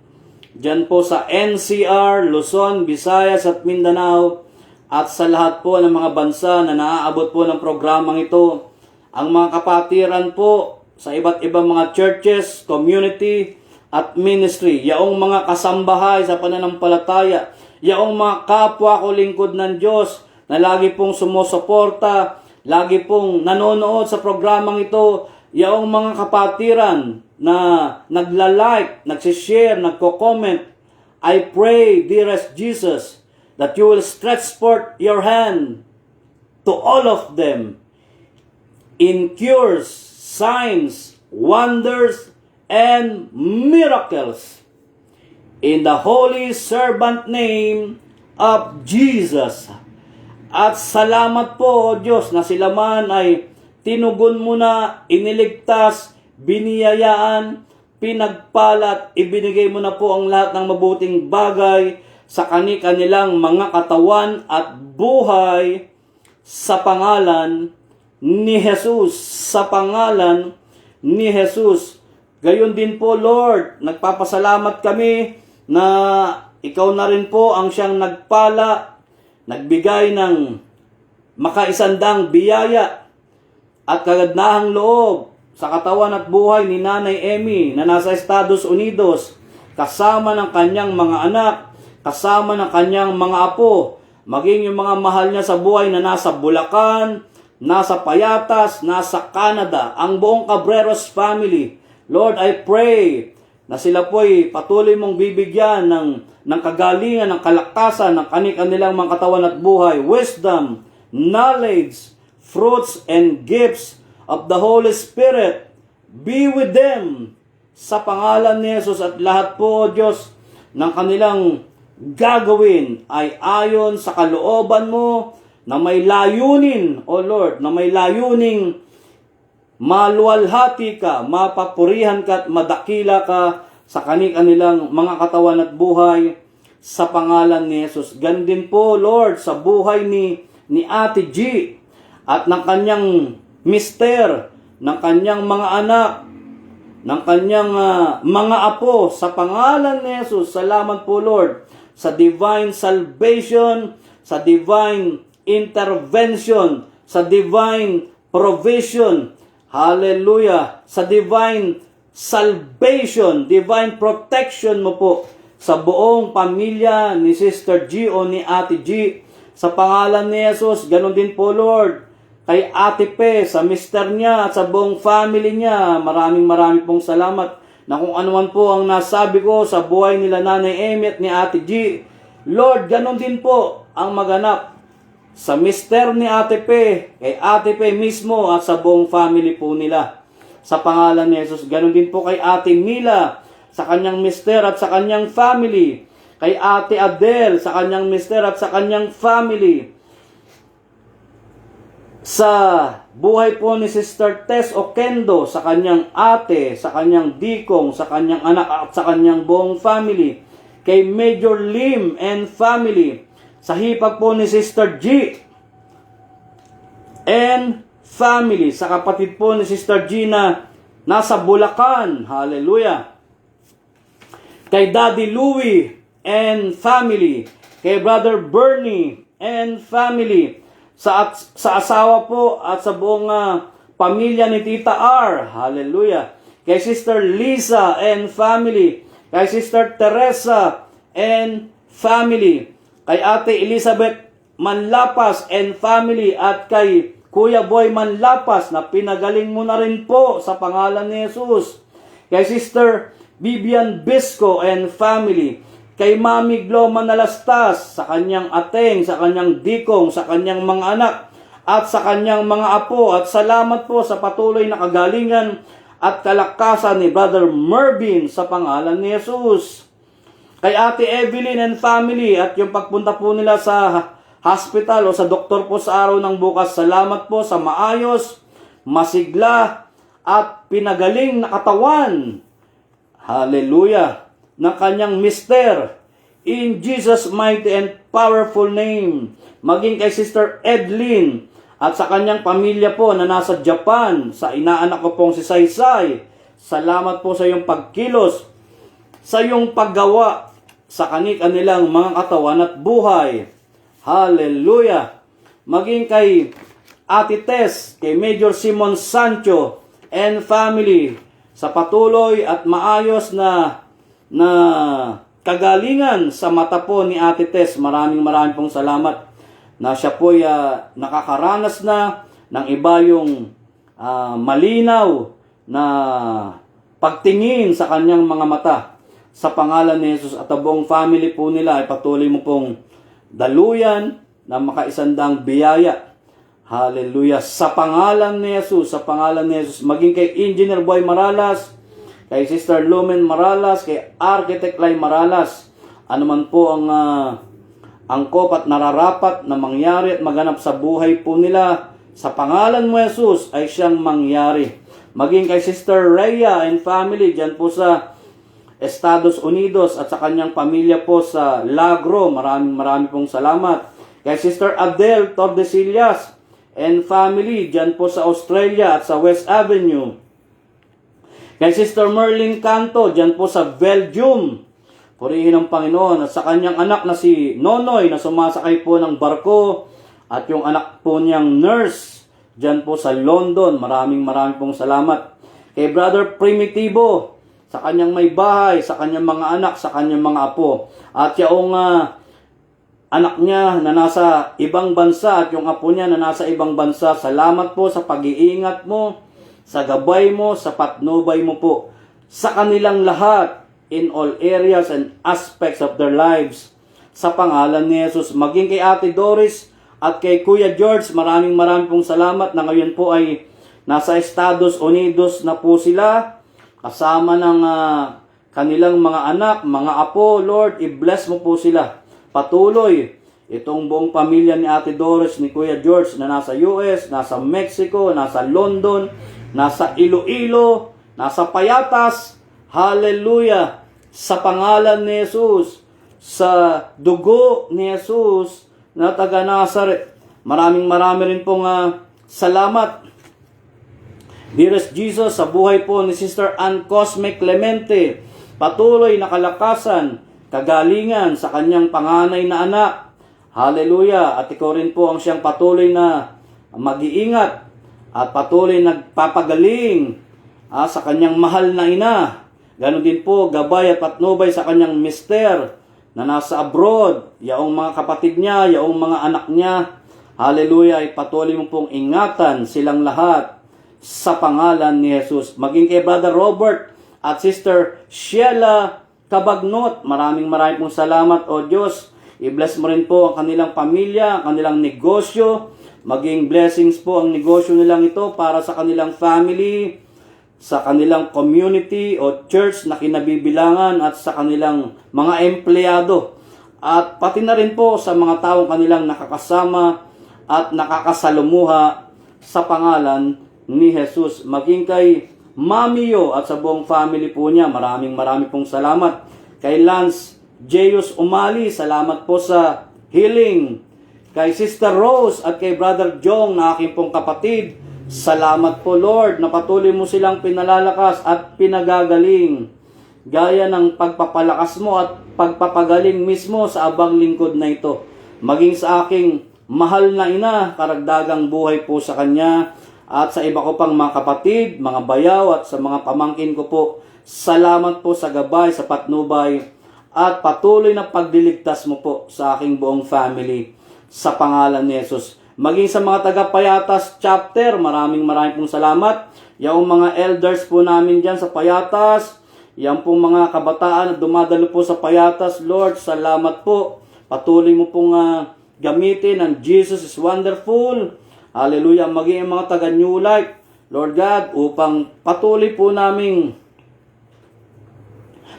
dyan po sa NCR, Luzon, Visayas at Mindanao, at sa lahat po ng mga bansa na naaabot po ng programang ito, ang mga kapatiran po sa iba't ibang mga churches, community, at ministry, yaong mga kasambahay sa pananampalataya, yaong mga kapwa ko lingkod ng Diyos na lagi pong sumusuporta, lagi pong nanonood sa programang ito, yaong mga kapatiran na nagla-like, nagsishare, nagko-comment. I pray, dearest Jesus, that you will stretch forth your hand to all of them in cures, signs, wonders, and miracles. In the holy servant name of Jesus. At salamat po, O Diyos, na sila man ay tinugon mo na, iniligtas, biniyayaan, pinagpalat, ibinigay mo na po ang lahat ng mabuting bagay sa kani-kanilang mga katawan at buhay sa pangalan ni Jesus. Sa pangalan ni Jesus. Gayon din po, Lord, nagpapasalamat kami na ikaw na rin po ang siyang nagpala, nagbigay ng makaisandang biyaya at kagandahang loob sa katawan at buhay ni Nanay Emmy na nasa Estados Unidos, kasama ng kanyang mga anak, kasama ng kanyang mga apo, maging yung mga mahal niya sa buhay na nasa Bulacan, nasa Payatas, nasa Canada, ang buong Cabreros family. Lord, I pray na sila po'y patuloy mong bibigyan ng kagalingan, ng kalakasan, ng kanilang mga katawan at buhay, wisdom, knowledge, fruits, and gifts of the Holy Spirit. Be with them sa pangalan ni Jesus, at lahat po, Diyos, ng kanilang gagawin ay ayon sa kalooban mo na may layunin, O Lord, na may layuning maluwalhati ka, mapapurihan ka at madakila ka sa kanilang mga katawan at buhay sa pangalan ni Jesus. Gan din po, Lord, sa buhay ni Ate G at ng kanyang mister, ng kanyang mga anak, ng kanyang mga apo sa pangalan ni Jesus. Salamat po, Lord, sa divine salvation, sa divine intervention, sa divine provision. Hallelujah! Sa divine salvation, divine protection mo po sa buong pamilya ni Sister G o ni Ate G. Sa pangalan ni Jesus, ganun din po, Lord, kay Ate Pe, sa mister niya at sa buong family niya. Maraming pong salamat na kung ano man po ang nasabi ko sa buhay nila Nanay Emmy at ni Ate G. Lord, ganun din po ang maganap sa mister ni Ate Pe, kay Ate Pe mismo at sa buong family po nila. Sa pangalan ni Jesus, ganun din po kay Ate Mila, sa kanyang mister at sa kanyang family. Kay Ate Adele, sa kanyang mister at sa kanyang family. Sa buhay po ni Sister Tess Oquendo, sa kanyang ate, sa kanyang dikong, sa kanyang anak at sa kanyang buong family. Kay Major Lim and family. Sa hipag po ni Sister G and family. Sa kapatid po ni Sister G na nasa Bulacan. Hallelujah. Kay Daddy Louie and family. Kay Brother Bernie and family. Sa asawa po at sa buong pamilya ni Tita R. Hallelujah. Kay Sister Lisa and family. Kay Sister Teresa and family. Kay Ate Elizabeth Manlapas and family, at kay Kuya Boy Manlapas na pinagaling mo na rin po sa pangalan ni Jesus. Kay Sister Vivian Bisco and family. Kay Mami Glo Manalastas, sa kanyang ateng, sa kanyang dikong, sa kanyang mga anak, at sa kanyang mga apo. At salamat po sa patuloy na kagalingan at kalakasan ni Brother Mervin sa pangalan ni Jesus. Kay Ate Evelyn and family at yung pagpunta po nila sa hospital o sa doktor po sa araw ng bukas. Salamat po sa maayos, masigla at pinagaling na katawan. Hallelujah! Ng kanyang mister. In Jesus' mighty and powerful name. Maging kay Sister Edlyn at sa kanyang pamilya po na nasa Japan. Sa inaanak ko pong si Saysay. Salamat po sa iyong pagkilos, sa iyong paggawa sa kanilang mga katawan at buhay. Hallelujah! Maging kay Ate Tess, kay Major Simon Sancho and family, sa patuloy at maayos na kagalingan sa mata po ni Ate Tess. Maraming pong salamat na siya po'y nakakaranas na ng iba yung malinaw na pagtingin sa kanyang mga mata. Sa pangalan ni Jesus at ang buong family po nila ay patuloy mo pong daluyan na makaisandang biyaya. Hallelujah. Sa pangalan ni Jesus, sa pangalan ni Jesus. Maging kay Engineer Boy Maralas, kay Sister Lumen Maralas, kay Architect Lai Maralas. Ano man po ang angkop at nararapat na mangyari at maganap sa buhay po nila, sa pangalan mo Jesus ay siyang mangyari. Maging kay Sister Rhea and family dyan po sa Estados Unidos at sa kanyang pamilya po sa Lagro. Maraming pong salamat. Kay Sister Adele Tordesillas and family dyan po sa Australia at sa West Avenue. Kay Sister Merlin Canto dyan po sa Belgium. Purihin ang Panginoon. At sa kanyang anak na si Nonoy na sumasakay po ng barko at yung anak po niyang nurse dyan po sa London. Maraming pong salamat. Kay Brother Primitivo sa kanyang may bahay, sa kanyang mga anak, sa kanyang mga apo. At yung anak niya na nasa ibang bansa at yung apo niya na nasa ibang bansa, salamat po sa pag-iingat mo, sa gabay mo, sa patnubay mo po sa kanilang lahat in all areas and aspects of their lives. Sa pangalan ni Jesus, maging kay Ate Doris at kay Kuya George, maraming pong salamat na ngayon po ay nasa Estados Unidos na po sila. Kasama ng kanilang mga anak, mga apo. Lord, i-bless mo po sila. Patuloy itong buong pamilya ni Ate Doris, ni Kuya George na nasa US, nasa Mexico, nasa London, nasa Iloilo, nasa Payatas. Hallelujah! Sa pangalan ni Jesus, sa dugo ni Jesus na taga Nazaret. Marami rin pong salamat. Dearest Jesus, sa buhay po ni Sister Ann Cosme Clemente, patuloy na kalakasan, kagalingan sa kanyang panganay na anak. Hallelujah! At ikaw rin po ang siyang patuloy na mag-iingat at patuloy nagpapagaling sa kanyang mahal na ina. Ganon din po, gabay at patnubay sa kanyang mister na nasa abroad, yaong mga kapatid niya, yaong mga anak niya. Hallelujah! Ay patuloy mo pong ingatan silang lahat sa pangalan ni Jesus. Maging kay Brother Robert at Sister Sheila Kabagnot, maraming pong salamat, O Diyos. I-bless mo rin po ang kanilang pamilya, ang kanilang negosyo. Maging blessings po ang negosyo nilang ito para sa kanilang family, sa kanilang community o church na kinabibilangan at sa kanilang mga empleyado. At pati na rin po sa mga taong kanilang nakakasama at nakakasalumuha sa pangalan ni Jesus. Maging kay Mamiyo at sa buong family po niya, maraming pong salamat. Kay Lance Jeyus Umali, salamat po sa healing. Kay Sister Rose at kay Brother Jong na aking pong kapatid, salamat po Lord na patuloy mo silang pinalalakas at pinagagaling. Gaya ng pagpapalakas mo at pagpapagaling mismo sa abang lingkod na ito. Maging sa aking mahal na ina, karagdagang buhay po sa kanya. At sa iba ko pang mga kapatid, mga bayaw at sa mga pamangkin ko po, salamat po sa gabay, sa patnubay at patuloy na pagliligtas mo po sa aking buong family sa pangalan ni Jesus. Maging sa mga taga-Payatas chapter, maraming pong salamat. Yung mga elders po namin dyan sa Payatas, yan pong mga kabataan na dumadalo po sa Payatas, Lord, salamat po. Patuloy mo pong gamitin ang Jesus is Wonderful. Hallelujah. Maging ang mga taga New Life, Lord God, upang patuloy po naming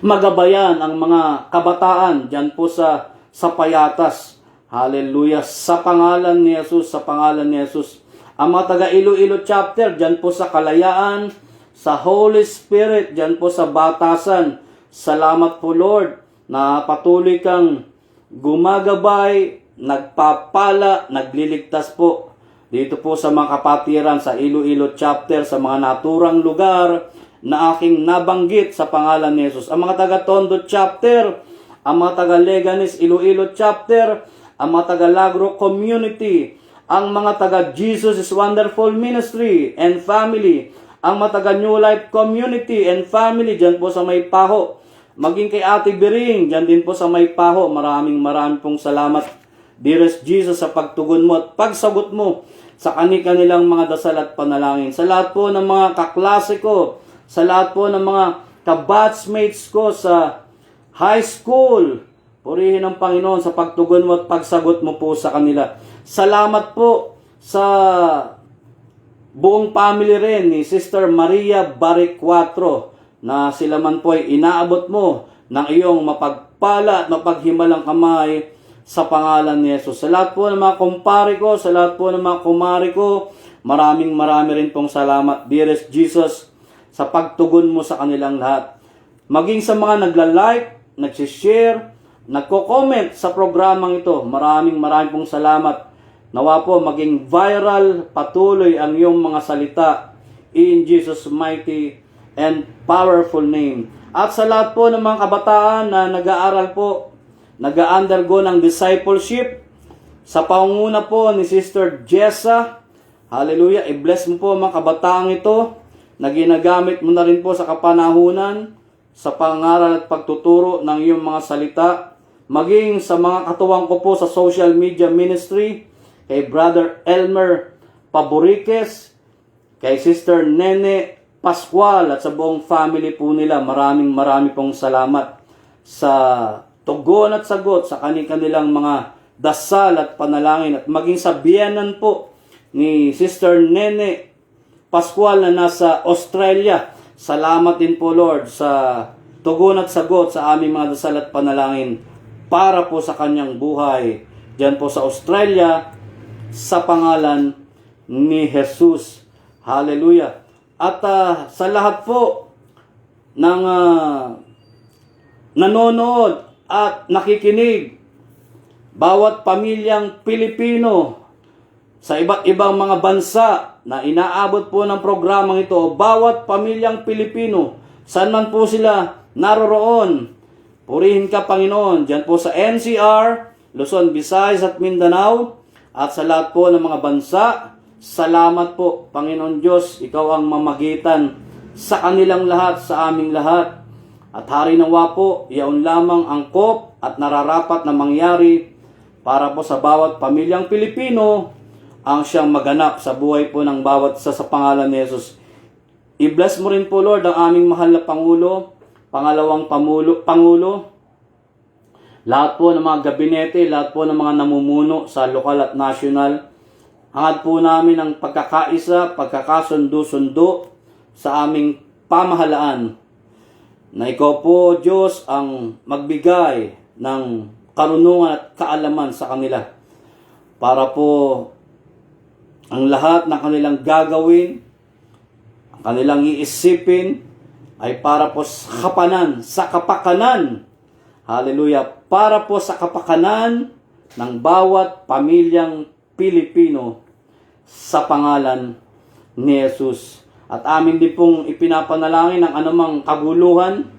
magabayan ang mga kabataan dyan po sa Payatas. Hallelujah. Sa pangalan ni Jesus, sa pangalan ni Jesus. Ang mga taga Iloilo chapter, dyan po sa Kalayaan, sa Holy Spirit, dyan po sa Batasan. Salamat po Lord na patuloy kang gumagabay, nagpapala, nagliligtas po. Dito po sa mga kapatiran sa Iloilo chapter, sa mga naturang lugar na aking nabanggit sa pangalan ni Jesus. Ang mga taga Tondo chapter, ang mga taga Leganes Iloilo chapter, ang mga taga Lagro community, ang mga taga Jesus is Wonderful Ministry and family, ang mga taga New Life community and family dyan po sa May Paho. Maging kay Ate Biring, dyan din po sa May Paho. Maraming pong salamat, dearest Jesus, sa pagtugon mo at pagsagot mo sa kanilang mga dasal at panalangin. Sa lahat po ng mga kaklase ko, sa lahat po ng mga kabatchmates ko sa high school, purihin ang Panginoon sa pagtugon mo at pagsagot mo po sa kanila. Salamat po sa buong family rin ni Sister Maria Baricuatro na sila man po ay inaabot mo ng iyong mapagpala at mapaghimalang kamay sa pangalan ni Jesus. Sa lahat po ng mga kumpare ko, sa lahat po ng mga kumari ko, marami rin pong salamat, dearest Jesus, sa pagtugon mo sa kanilang lahat. Maging sa mga nagla-like, nagsishare, nagko-comment sa programang ito, maraming pong salamat. Nawa po maging viral patuloy ang iyong mga salita in Jesus' mighty and powerful name. At sa lahat po ng mga kabataan na nag-aaral po, nag-undergo ng discipleship, sa pangunguna po ni Sister Jessa, hallelujah, i-bless mo po mga kabataang ito, na ginagamit mo na rin po sa kapanahunan, sa pangaral at pagtuturo ng iyong mga salita, maging sa mga katuwang ko po sa social media ministry, kay Brother Elmer Paboriques, kay Sister Nene Pascual at sa buong family po nila. Marami pong salamat sa tugon at sagot sa kanilang mga dasal at panalangin. At maging sa biyanan po ni Sister Nene Pascual na nasa Australia. Salamat din po, Lord, sa tugon at sagot sa aming mga dasal at panalangin para po sa kanyang buhay diyan po sa Australia, sa pangalan ni Jesus. Hallelujah. At sa lahat po ng nanonood at nakikinig, bawat pamilyang Pilipino sa iba't ibang mga bansa na inaabot po ng programang ito, bawat pamilyang Pilipino, saan man po sila naroroon, purihin ka Panginoon, diyan po sa NCR, Luzon, Visayas at Mindanao, at sa lahat po ng mga bansa. Salamat po, Panginoon Diyos, ikaw ang mamagitan sa kanilang lahat, sa aming lahat. At hari nawa po, iyaon lamang angkop at nararapat na mangyari para po sa bawat pamilyang Pilipino ang siyang maganap sa buhay po ng bawat isa sa pangalan ni Jesus. I-bless mo rin po, Lord, ang aming mahal na Pangulo, pangalawang Pangulo, lahat po ng mga gabinete, lahat po ng mga namumuno sa lokal at national. Hangad po namin ang pagkakaisa, pagkakasundo-sundo sa aming pamahalaan. Na ikaw po, Diyos, ang magbigay ng karunungan at kaalaman sa kanila. Para po ang lahat ng kanilang gagawin, ang kanilang iisipin, ay para po sa kapanan, sa kapakanan. Hallelujah. Para po sa kapakanan ng bawat pamilyang Pilipino sa pangalan ni Jesus. At amin din pong ipinapanalangin ang anumang kaguluhan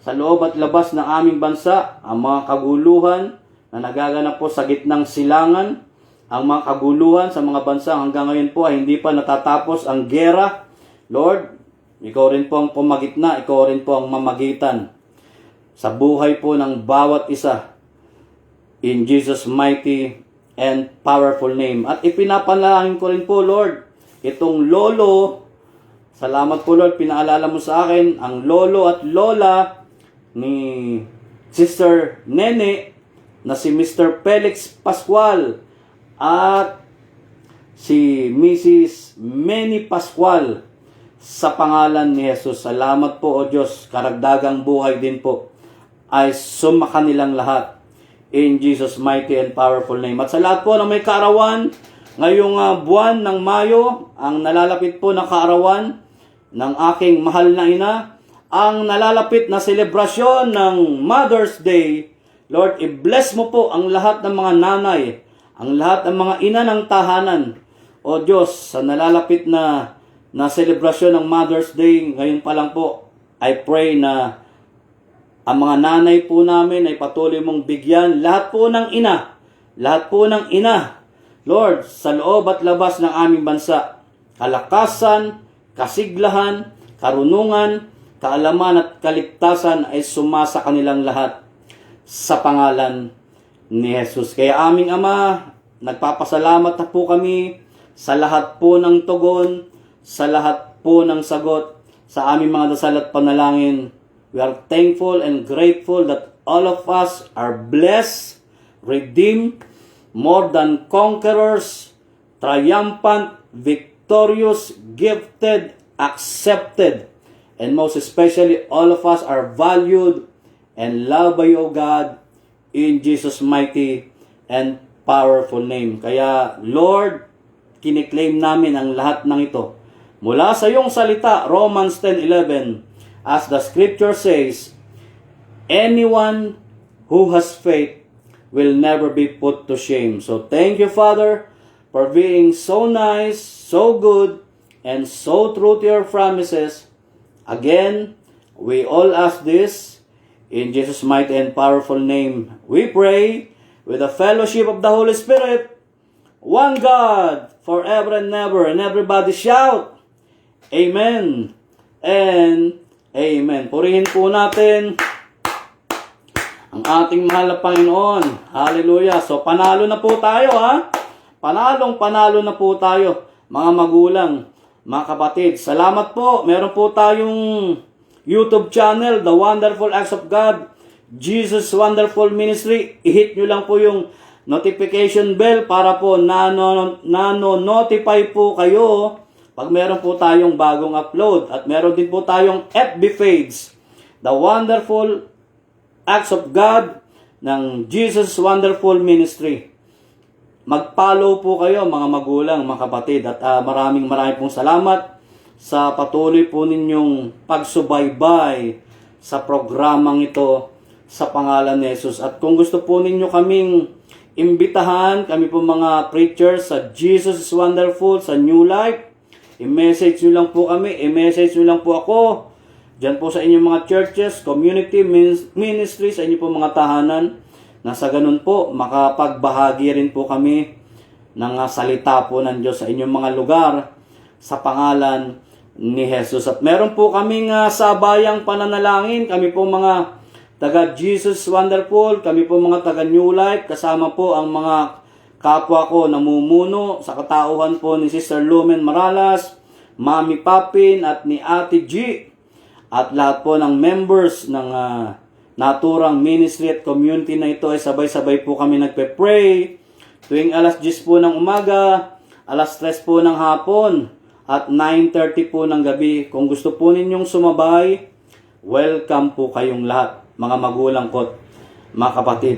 sa loob at labas ng aming bansa, ang mga kaguluhan na nagaganap po sa gitnang silangan, ang mga kaguluhan sa mga bansa hanggang ngayon po ay hindi pa natatapos ang gera. Lord, ikaw rin po ang pumagitna, ikaw rin po ang mamagitan sa buhay po ng bawat isa. In Jesus' mighty and powerful name. At ipinapanalangin ko rin po, Lord, itong lolo, salamat po, Lord, pinaalala mo sa akin ang lolo at lola ni Sister Nene na si Mr. Felix Pascual at si Mrs. Manny Pascual sa pangalan ni Jesus. Salamat po, O Diyos, karagdagang buhay din po ay sumakanilang lahat. In Jesus' mighty and powerful name. At sa lahat po na may kaarawan, ngayong buwan ng Mayo, ang nalalapit po na kaarawan ng aking mahal na ina, ang nalalapit na selebrasyon ng Mother's Day, Lord, i-bless mo po ang lahat ng mga nanay, ang lahat ng mga ina ng tahanan. O Diyos, sa nalalapit na selebrasyon ng Mother's Day, ngayon pa lang po, I pray na ang mga nanay po namin ay patuloy mong bigyan. Lahat po ng ina, Lord, sa loob at labas ng aming bansa, kalakasan, kasiglahan, karunungan, kaalaman at kaligtasan ay sumasa kanilang lahat sa pangalan ni Jesus. Kaya aming Ama, nagpapasalamat na po kami sa lahat po ng tugon, sa lahat po ng sagot, sa aming mga dasal at panalangin. We are thankful and grateful that all of us are blessed, redeemed, more than conquerors, triumphant, victorious, gifted, accepted, and most especially all of us are valued and loved by you, O God, in Jesus' mighty and powerful name. Kaya, Lord, kiniklaim namin ang lahat ng ito mula sa iyong salita, Romans 10:11, as the scripture says, anyone who has faith will never be put to shame. So thank you, Father, for being so nice, so good, and so true to your promises. Again, we all ask this in Jesus' mighty and powerful name. We pray with the fellowship of the Holy Spirit, one God, forever and ever. And everybody shout, Amen and Amen. Purihin po natin ang ating mahal na Panginoon. Hallelujah. So, panalo na po tayo, ha? Panalo na po tayo, mga magulang, mga kapatid. Salamat po. Meron po tayong YouTube channel, The Wonderful Acts of God, Jesus Wonderful Ministry. I-hit nyo lang po yung notification bell para po nano-notify po kayo pag meron po tayong bagong upload. At meron din po tayong FB page, The Wonderful Acts of God ng Jesus Wonderful Ministry. Mag-follow po kayo, mga magulang, mga kapatid. At maraming pong salamat sa patuloy po ninyong pagsubaybay sa programang ito sa pangalan ni Jesus. At kung gusto po ninyo kaming imbitahan, kami po mga preachers sa Jesus is Wonderful, sa New Life, i-message nyo lang po kami, i-message nyo lang po ako dyan po sa inyong mga churches, community, ministry, sa inyong po mga tahanan, na sa ganun po, makapagbahagi rin po kami ng salita po ng Diyos sa inyong mga lugar sa pangalan ni Jesus. At meron po kaming sabayang pananalangin, kami po mga taga Jesus Wonderful, kami po mga taga New Life, kasama po ang mga kapwa ko namumuno sa katauhan po ni Sister Lumen Maralas, Mami Papin at ni Ate G, at lahat po ng members ng naturang ministry at community na ito ay sabay-sabay po kami nagpe-pray tuwing alas 10 po ng umaga, alas 3 po ng hapon, at 9:30 po ng gabi. Kung gusto po ninyong sumabay, welcome po kayong lahat, mga magulang ko, mga kapatid.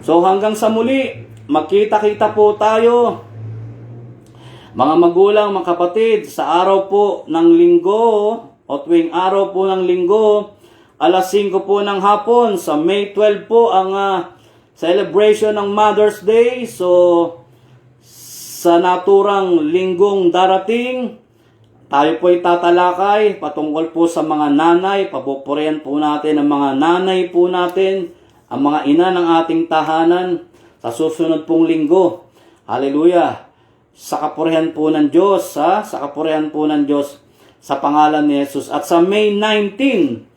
So hanggang sa muli, magkita-kita po tayo, mga magulang, mga kapatid, sa araw po ng linggo o tuwing araw po ng linggo, alas 5 po ng hapon, sa May 12 po ang celebration ng Mother's Day. So, sa naturang linggong darating, tayo po ay tatalakay patungkol po sa mga nanay. Papupurihan po natin ang mga nanay po natin, ang mga ina ng ating tahanan sa susunod pong linggo. Hallelujah. Sa kapurihan po ng Diyos, sa kapurihan po ng Diyos sa pangalan ni Jesus. At sa May 19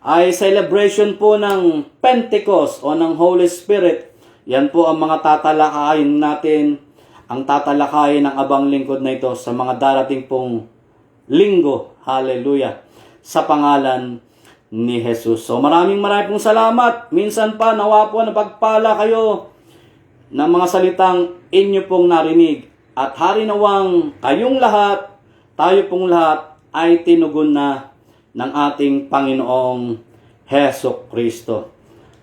ay celebration po ng Pentecost o ng Holy Spirit. Yan po ang mga tatalakayin natin, ang tatalakayin ng abang lingkod na ito sa mga darating pong linggo. Hallelujah. Sa pangalan ni Jesus. So maraming pong salamat. Minsan pa nawa po napagpala kayo ng mga salitang inyo pong narinig. At harinawang kayong lahat, tayo pong lahat ay tinugon na ng ating Panginoong Heso Kristo.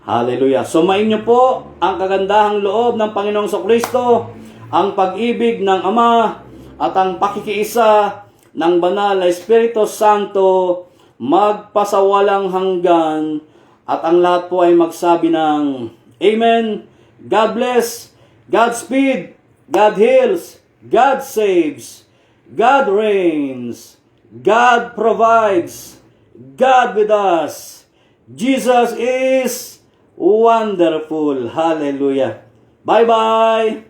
Hallelujah. Sumainyo po ang kagandahang loob ng Panginoong Heso Kristo, ang pag-ibig ng Ama at ang pakikiisa ng Banal na Espiritu Santo magpasawalang hanggan, at ang lahat po ay magsabi ng Amen. God bless, God speed, God heals, God saves, God reigns, God provides, God with us. Jesus is wonderful. Hallelujah. Bye-bye.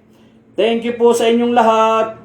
Thank you po sa inyong lahat.